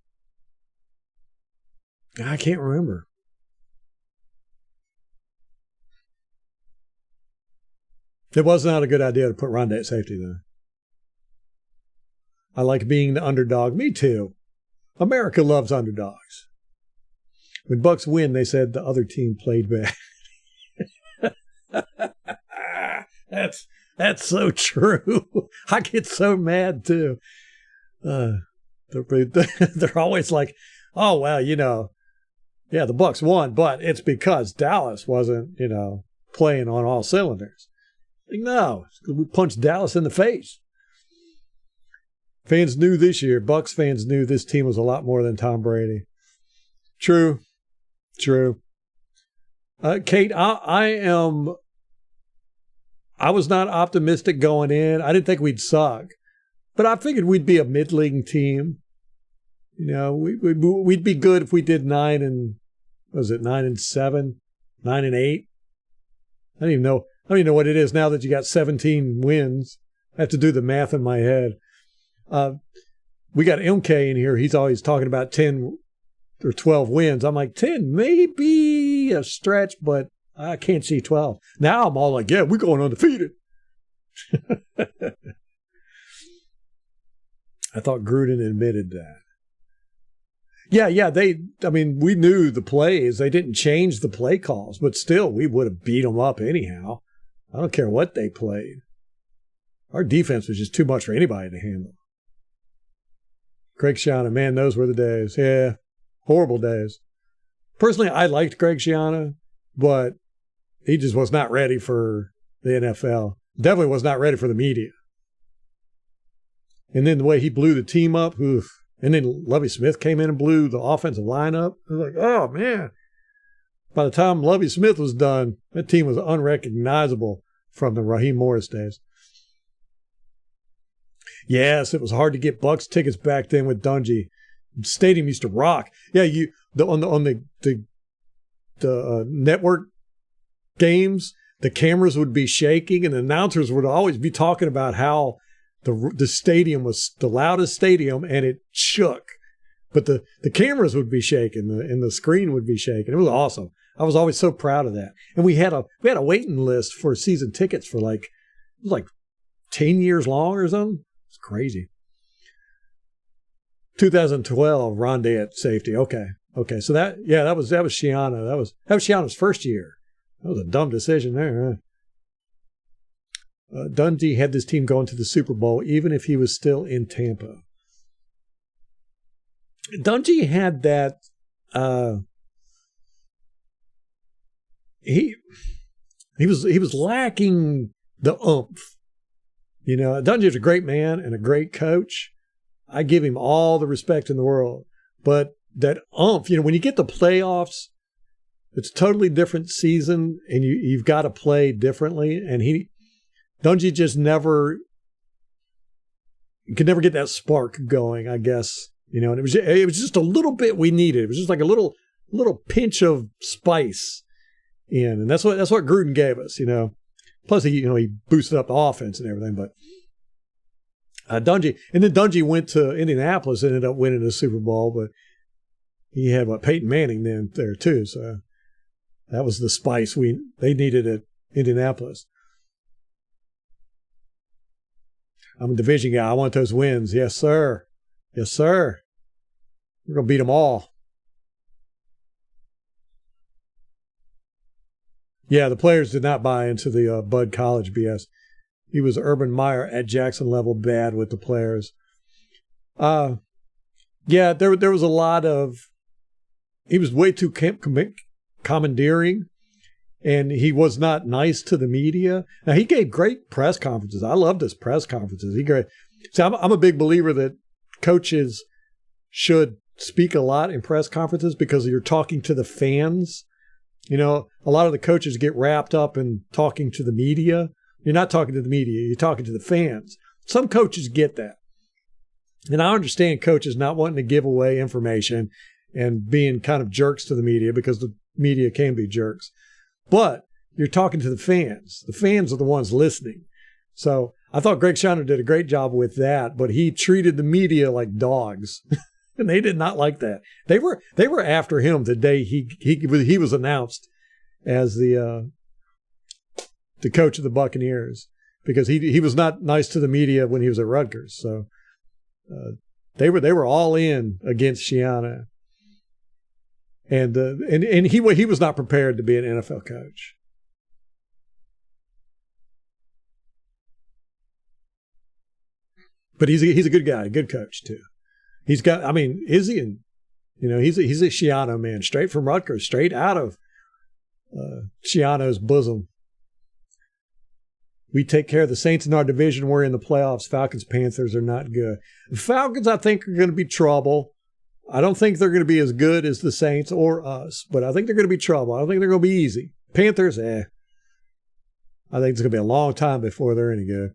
I can't remember. It was not a good idea to put Rondé at safety, though. I like being the underdog. Me too. America loves underdogs. When Bucks win, they said the other team played bad. That's so true. I get so mad too. They're always like, oh well, yeah, the Bucks won, but it's because Dallas wasn't, playing on all cylinders. Like, no, we punched Dallas in the face. Fans knew this year, Bucks fans knew this team was a lot more than Tom Brady. True. Kate, I was not optimistic going in. I didn't think we'd suck, but I figured we'd be a mid-league team. We'd be good if we did 9 and 7, 9 and 8. I don't even know what it is now that you got 17 wins. I have to do the math in my head. We got MK in here. He's always talking about 10 or 12 wins. I'm like, 10 may be a stretch, but I can't see 12. Now I'm all like, yeah, we're going undefeated. I thought Gruden admitted that. Yeah, we knew the plays. They didn't change the play calls, but still, we would have beat them up anyhow. I don't care what they played. Our defense was just too much for anybody to handle. Greg Schiano, man, those were the days. Yeah, horrible days. Personally, I liked Greg Schiano, but he just was not ready for the NFL. Definitely was not ready for the media. And then the way he blew the team up, oof. And then Lovie Smith came in and blew the offensive line up. I was like, oh, man. By the time Lovie Smith was done, that team was unrecognizable from the Raheem Morris days. Yes, it was hard to get Bucks tickets back then with Dungy. Stadium used to rock. Yeah, on the network games, the cameras would be shaking, and the announcers would always be talking about how the stadium was the loudest stadium, and it shook. But the cameras would be shaking, and the screen would be shaking. It was awesome. I was always so proud of that. And we had a waiting list for season tickets for like 10 years long or something. It's crazy. 2012, Rondé at safety. Okay. So that was Shiano. That was Shiano's first year. That was a dumb decision there. Huh? Dundee had this team going to the Super Bowl, even if he was still in Tampa. Dundee had that. He was lacking the oomph. You know, Dundee was a great man and a great coach. I give him all the respect in the world. But that oomph, you know, when you get the playoffs, it's a totally different season, and you've got to play differently. And Dungy just could never get that spark going, I guess. You know, and it was just a little bit we needed. It was just like a little pinch of spice in, and that's what Gruden gave us. You know, plus he boosted up the offense and everything. But Dungy went to Indianapolis, ended up winning the Super Bowl, but he had Peyton Manning then there too. So that was the spice they needed at Indianapolis. I'm a division guy. I want those wins. Yes, sir. Yes, sir. We're going to beat them all. Yeah, the players did not buy into the Bud College BS. He was Urban Meyer at Jackson level bad with the players. Yeah, there was a lot of... He was way too commandeering, and he was not nice to the media. Now, he gave great press conferences. I loved his press conferences. See, I'm a big believer that coaches should speak a lot in press conferences because you're talking to the fans. You know, a lot of the coaches get wrapped up in talking to the media. You're not talking to the media. You're talking to the fans. Some coaches get that. And I understand coaches not wanting to give away information and being kind of jerks to the media because the media can be jerks. But you're talking to the fans. The fans are the ones listening. So I thought Greg Schiano did a great job with that, but he treated the media like dogs. And they did not like that. They were after him the day he was announced as the coach of the Buccaneers because he was not nice to the media when he was at Rutgers. So they were all in against Schiano. And he was not prepared to be an NFL coach. But he's a good guy, a good coach too. He's got, I mean, Izzy, and he's a Schiano man, straight from Rutgers, straight out of Schiano's bosom. We take care of the Saints in our division. We're in the playoffs. Falcons, Panthers are not good. The Falcons, I think, are going to be trouble. I don't think they're going to be as good as the Saints or us, but I think they're going to be trouble. I don't think they're going to be easy. Panthers, I think it's going to be a long time before they're any good.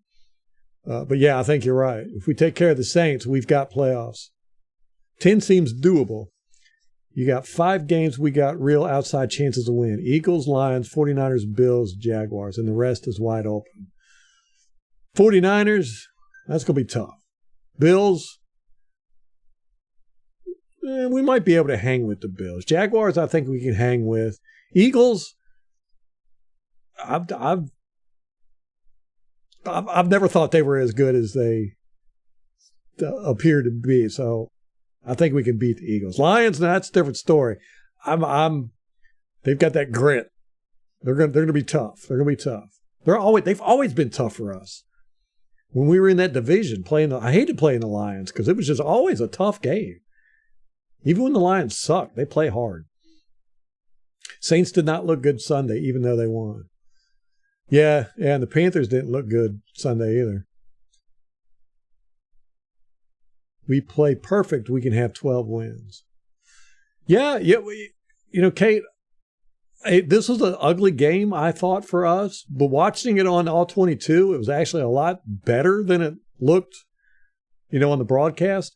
But yeah, I think you're right. If we take care of the Saints, we've got playoffs. 10 seems doable. You got 5 games, we got real outside chances to win. Eagles, Lions, 49ers, Bills, Jaguars, and the rest is wide open. 49ers, that's going to be tough. Bills, we might be able to hang with the Bills. Jaguars, I think we can hang with. Eagles, I've never thought they were as good as they appear to be. So I think we can beat the Eagles. Lions, that's a different story. They've got that grit. They're going to be tough. They're going to be tough. They've always been tough for us. When we were in that division I hated playing the Lions because it was just always a tough game. Even when the Lions suck, they play hard. Saints did not look good Sunday, even though they won. Yeah, and the Panthers didn't look good Sunday either. We play perfect, we can have 12 wins. Yeah, Kate, this was an ugly game, I thought, for us. But watching it on All-22, it was actually a lot better than it looked on the broadcast.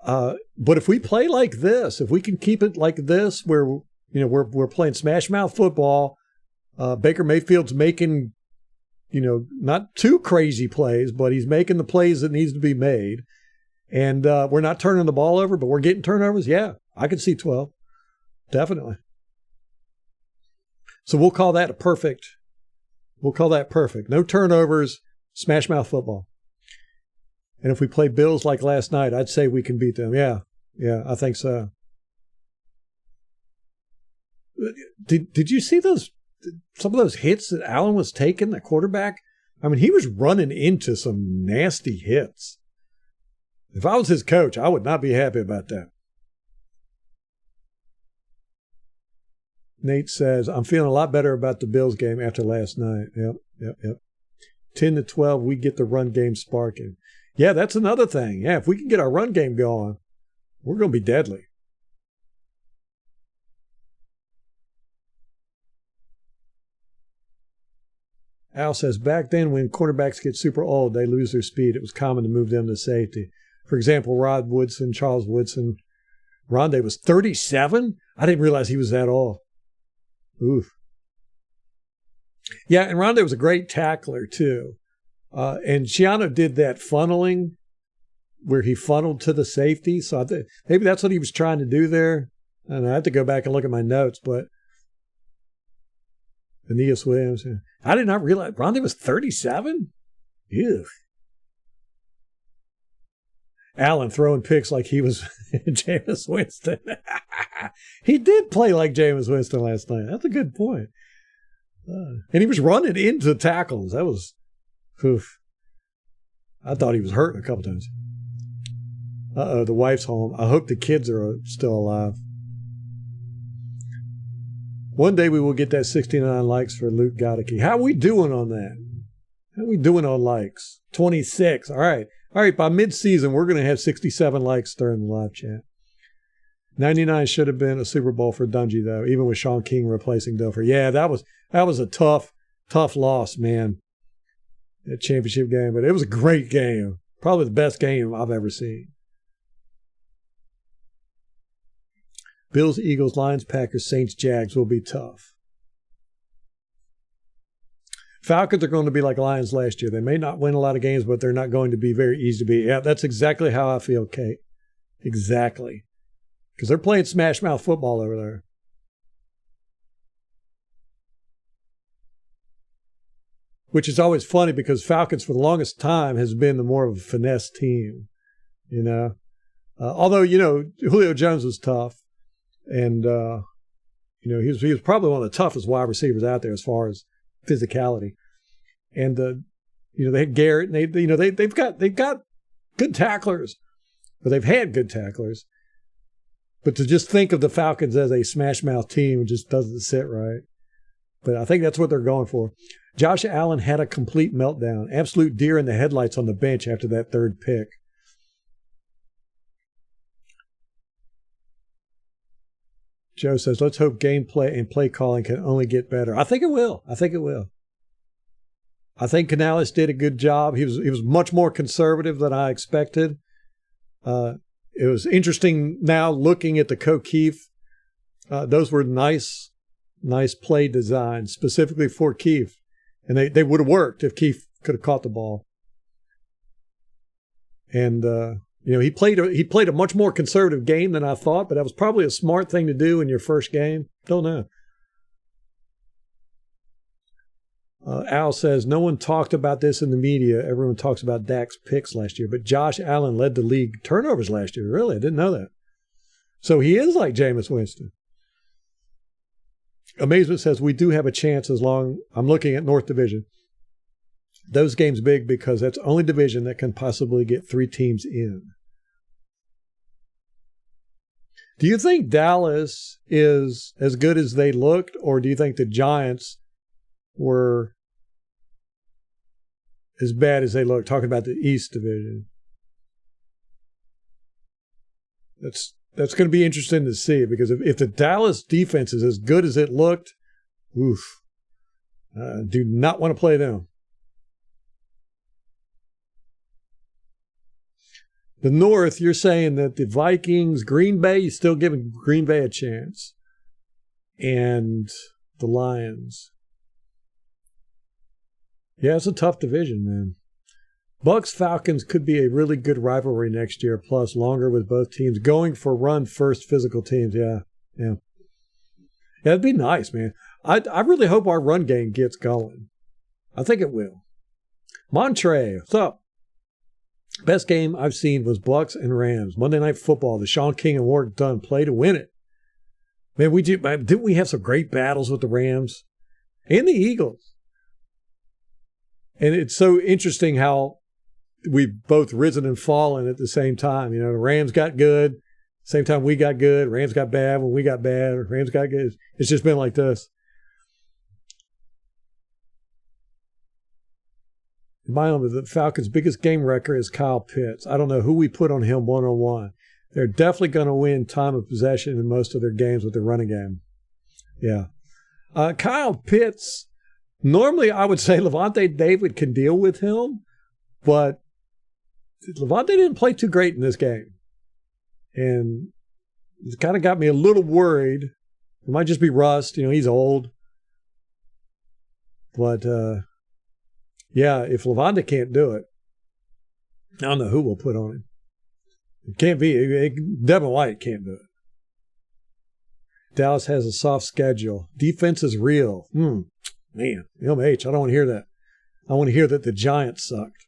But if we play like this, if we can keep it like this, where we're playing smash mouth football, Baker Mayfield's making not too crazy plays, but he's making the plays that needs to be made, and we're not turning the ball over, but we're getting turnovers. Yeah, I could see 12, definitely. So we'll call that perfect. No turnovers, smash mouth football. And if we play Bills like last night, I'd say we can beat them. Yeah, I think so. Did you see some of those hits that Allen was taking, the quarterback? I mean, he was running into some nasty hits. If I was his coach, I would not be happy about that. Nate says, I'm feeling a lot better about the Bills game after last night. Yep. 10-12, we get the run game sparking. Yeah, that's another thing. Yeah, if we can get our run game going, we're going to be deadly. Al says, back then when quarterbacks get super old, they lose their speed. It was common to move them to safety. For example, Rod Woodson, Charles Woodson. Rondé was 37? I didn't realize he was that old. Oof. Yeah, and Rondé was a great tackler, too. And Schiano did that funneling where he funneled to the safety. So maybe that's what he was trying to do there. And I have to go back and look at my notes, but Aeneas Williams. I did not realize Rondé was 37? Ew. Allen throwing picks like he was Jameis Winston. He did play like Jameis Winston last night. That's a good point. And he was running into tackles. That was, oof. I thought he was hurting a couple times. The wife's home. I hope the kids are still alive. One day we will get that 69 likes for Luke Goddard. How are we doing on that? How are we doing on likes? 26. All right. By mid-season, we're going to have 67 likes during the live chat. 99 should have been a Super Bowl for Dungy, though, even with Sean King replacing Dilfer. Yeah, that was a tough loss, man, that championship game. But it was a great game. Probably the best game I've ever seen. Bills, Eagles, Lions, Packers, Saints, Jags will be tough. Falcons are going to be like Lions last year. They may not win a lot of games, but they're not going to be very easy to beat. Yeah, that's exactly how I feel, Kate. Exactly. Because they're playing smash mouth football over there. Which is always funny because Falcons for the longest time has been the more of a finesse team, although, Julio Jones was tough. And, he was probably one of the toughest wide receivers out there as far as physicality. And, they had Garrett, and they've got good tacklers, but they've had good tacklers. But to just think of the Falcons as a smash mouth team just doesn't sit right. But I think that's what they're going for. Josh Allen had a complete meltdown. Absolute deer in the headlights on the bench after that third pick. Joe says, let's hope gameplay and play calling can only get better. I think it will. I think Canales did a good job. He was much more conservative than I expected. It was interesting now looking at the Keefe. Those were nice play designs specifically for Keefe. And they would have worked if Keefe could have caught the ball. And, he played a much more conservative game than I thought, but that was probably a smart thing to do in your first game. Don't know. Al says, no one talked about this in the media. Everyone talks about Dak's picks last year, but Josh Allen led the league turnovers last year. Really? I didn't know that. So he is like Jameis Winston. Amazement says, we do have a chance I'm looking at North Division. Those games big because that's the only division that can possibly get 3 teams in. Do you think Dallas is as good as they looked, or do you think the Giants were as bad as they looked? Talking about the East Division. That's going to be interesting to see, because if the Dallas defense is as good as it looked, do not want to play them. The North, you're saying that the Vikings, Green Bay, you're still giving Green Bay a chance. And the Lions. Yeah, it's a tough division, man. Bucs Falcons could be a really good rivalry next year, plus longer with both teams going for run first physical teams. Yeah. Yeah, it'd be nice, man. I really hope our run game gets going. I think it will. Montre, what's up? Best game I've seen was Bucs and Rams. Monday Night Football. The Sean King and Warwick Dunn play to win it. Man, didn't we have some great battles with the Rams and the Eagles? And it's so interesting how we've both risen and fallen at the same time. You know, the Rams got good. Same time we got good. Rams got bad when we got bad. Rams got good. It's just been like this. The Falcons' biggest game record is Kyle Pitts. I don't know who we put on him one-on-one. They're definitely going to win time of possession in most of their games with their running game. Yeah. Kyle Pitts, normally I would say Levante David can deal with him, but Levante didn't play too great in this game. And it kind of got me a little worried. It might just be rust. You know, he's old. But, yeah, if Levante can't do it, I don't know who we'll put on him. It can't be. Devin White can't do it. Dallas has a soft schedule. Defense is real. Man, MH, I don't want to hear that. I want to hear that the Giants sucked.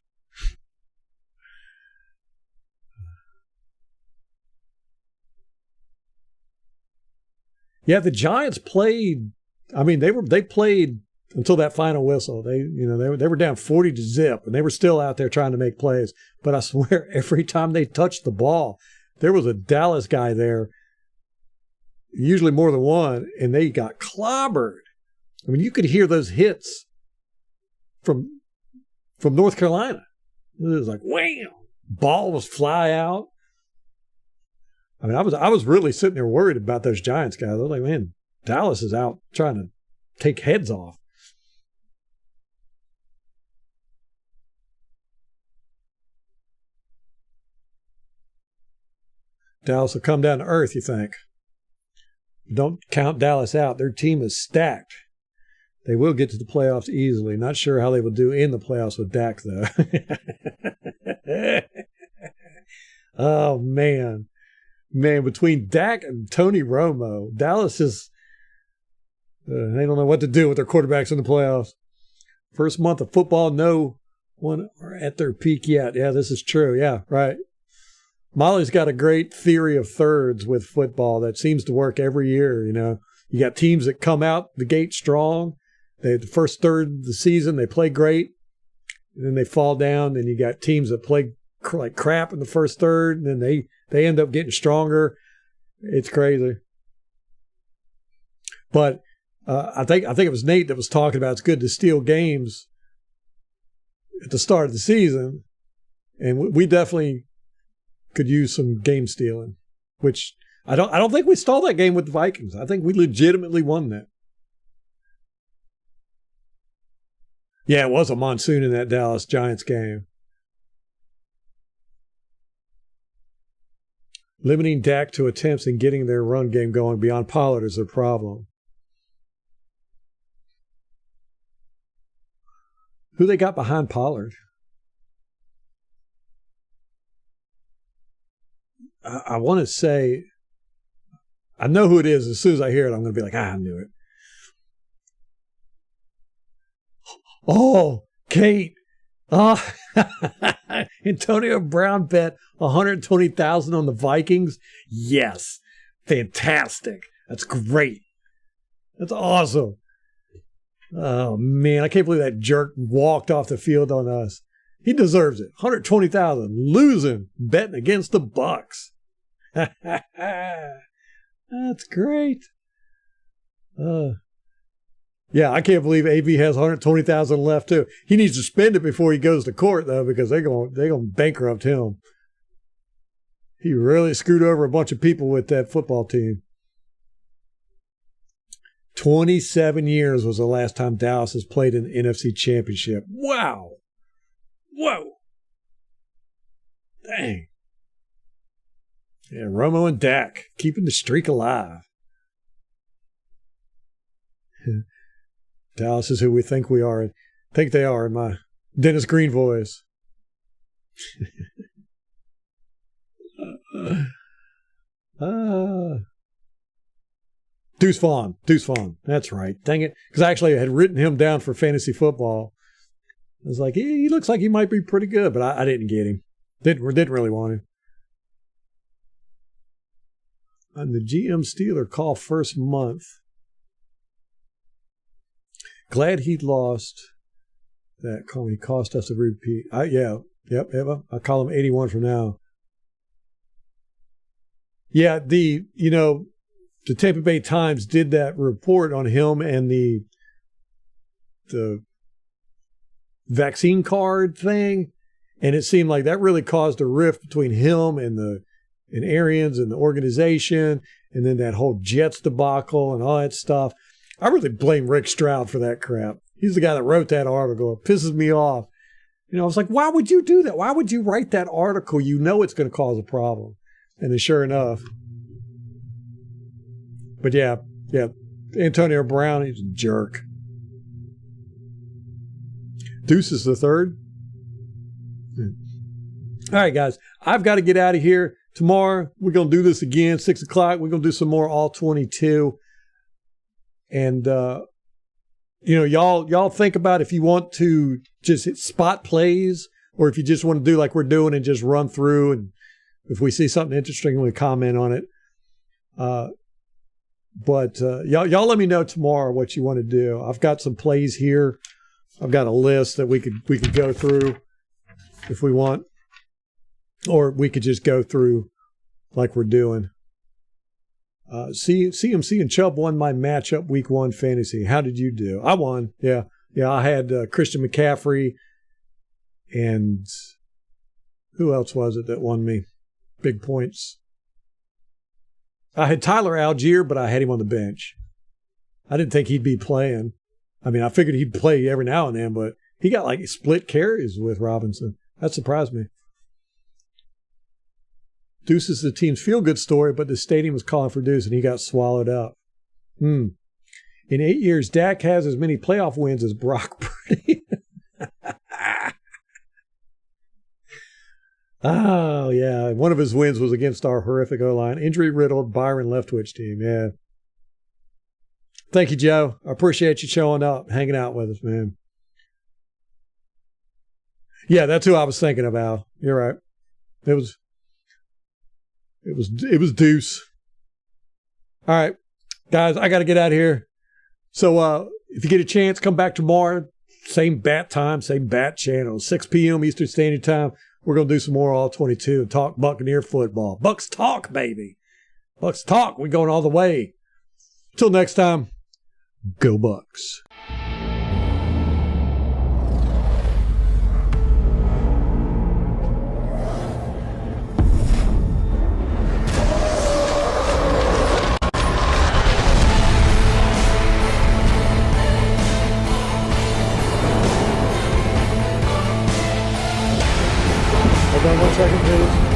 Yeah, the Giants played. I mean, they played until that final whistle. They were down 40-0, and they were still out there trying to make plays. But I swear, every time they touched the ball, there was a Dallas guy there, usually more than one, and they got clobbered. I mean, you could hear those hits from North Carolina. It was like wham, ball was fly out. I mean, I was really sitting there worried about those Giants guys. I was like, man, Dallas is out trying to take heads off. Dallas will come down to earth, you think? Don't count Dallas out. Their team is stacked. They will get to the playoffs easily. Not sure how they will do in the playoffs with Dak, though. Oh, man. Man, between Dak and Tony Romo, Dallas is they don't know what to do with their quarterbacks in the playoffs. First month of football, no one are at their peak yet. Yeah, this is true. Yeah, right. Molly's got a great theory of thirds with football that seems to work every year. You know, you got teams that come out the gate strong. The first third of the season, they play great, and then they fall down. Then you got teams that play like crap in the first third, and then they end up getting stronger. It's crazy. But I think it was Nate that was talking about it's good to steal games at the start of the season, and we definitely could use some game stealing. Which I don't think we stole that game with the Vikings. I think we legitimately won that. Yeah, it was a monsoon in that Dallas Giants game. Limiting Dak to attempts and getting their run game going beyond Pollard is their problem. Who they got behind Pollard? I want to say, I know who it is. As soon as I hear it, I'm going to be like, I knew it. Oh, Kate. Oh, Antonio Brown bet $120,000 on the Vikings. Yes. Fantastic. That's great. That's awesome. Oh, man. I can't believe that jerk walked off the field on us. He deserves it. $120,000. Losing. Betting against the Bucs. That's great. Yeah, I can't believe AB has $120,000 left too. He needs to spend it before he goes to court though, because they're going to bankrupt him. He really screwed over a bunch of people with that football team. 27 years was the last time Dallas has played an NFC championship. Wow. Whoa. Dang. Yeah, Romo and Dak keeping the streak alive. Dallas is who we think we are. Think they are in my Dennis Green voice. Deuce Vaughn. That's right. Dang it. Because actually I had written him down for fantasy football. I was like, he looks like he might be pretty good, but I didn't get him. Didn't really want him. On the GM Steeler call first month. Glad he lost that call. He cost us a repeat. Yep, Eva. I'll call him 81 from now. Yeah, the Tampa Bay Times did that report on him and the vaccine card thing, and it seemed like that really caused a rift between him and Arians and the organization, and then that whole Jets debacle and all that stuff. I really blame Rick Stroud for that crap. He's the guy that wrote that article. It pisses me off. I was like, why would you do that? Why would you write that article? You know it's going to cause a problem. And then sure enough. But yeah, Antonio Brown, he's a jerk. Deuce is the third. All right, guys, I've got to get out of here. Tomorrow, we're going to do this again, 6 o'clock. We're going to do some more All-22. And, y'all think about if you want to just hit spot plays or if you just want to do like we're doing and just run through. And if we see something interesting, we comment on it. But y'all let me know tomorrow what you want to do. I've got some plays here. I've got a list that we could go through if we want. Or we could just go through like we're doing. CMC and Chubb won my matchup week 1 fantasy. How did you do? I won. Yeah. I had Christian McCaffrey and who else was it that won me big points? I had Tyler Algier, but I had him on the bench. I didn't think he'd be playing. I mean, I figured he'd play every now and then, but he got like split carries with Robinson. That surprised me. Deuce is the team's feel-good story, but the stadium was calling for Deuce, and he got swallowed up. In 8 years, Dak has as many playoff wins as Brock Purdy. Oh, yeah. One of his wins was against our horrific O-line. Injury-riddled Byron Leftwich team, yeah. Thank you, Joe. I appreciate you showing up, hanging out with us, man. Yeah, that's who I was thinking about. You're right. It was Deuce. All right, guys, I got to get out of here. So if you get a chance, come back tomorrow. Same bat time, same bat channel, 6 p.m. Eastern Standard Time. We're going to do some more All-22 and talk Buccaneer football. Bucks talk, baby. Bucks talk. We're going all the way. Till next time, go Bucks. Hold on 1 second, please.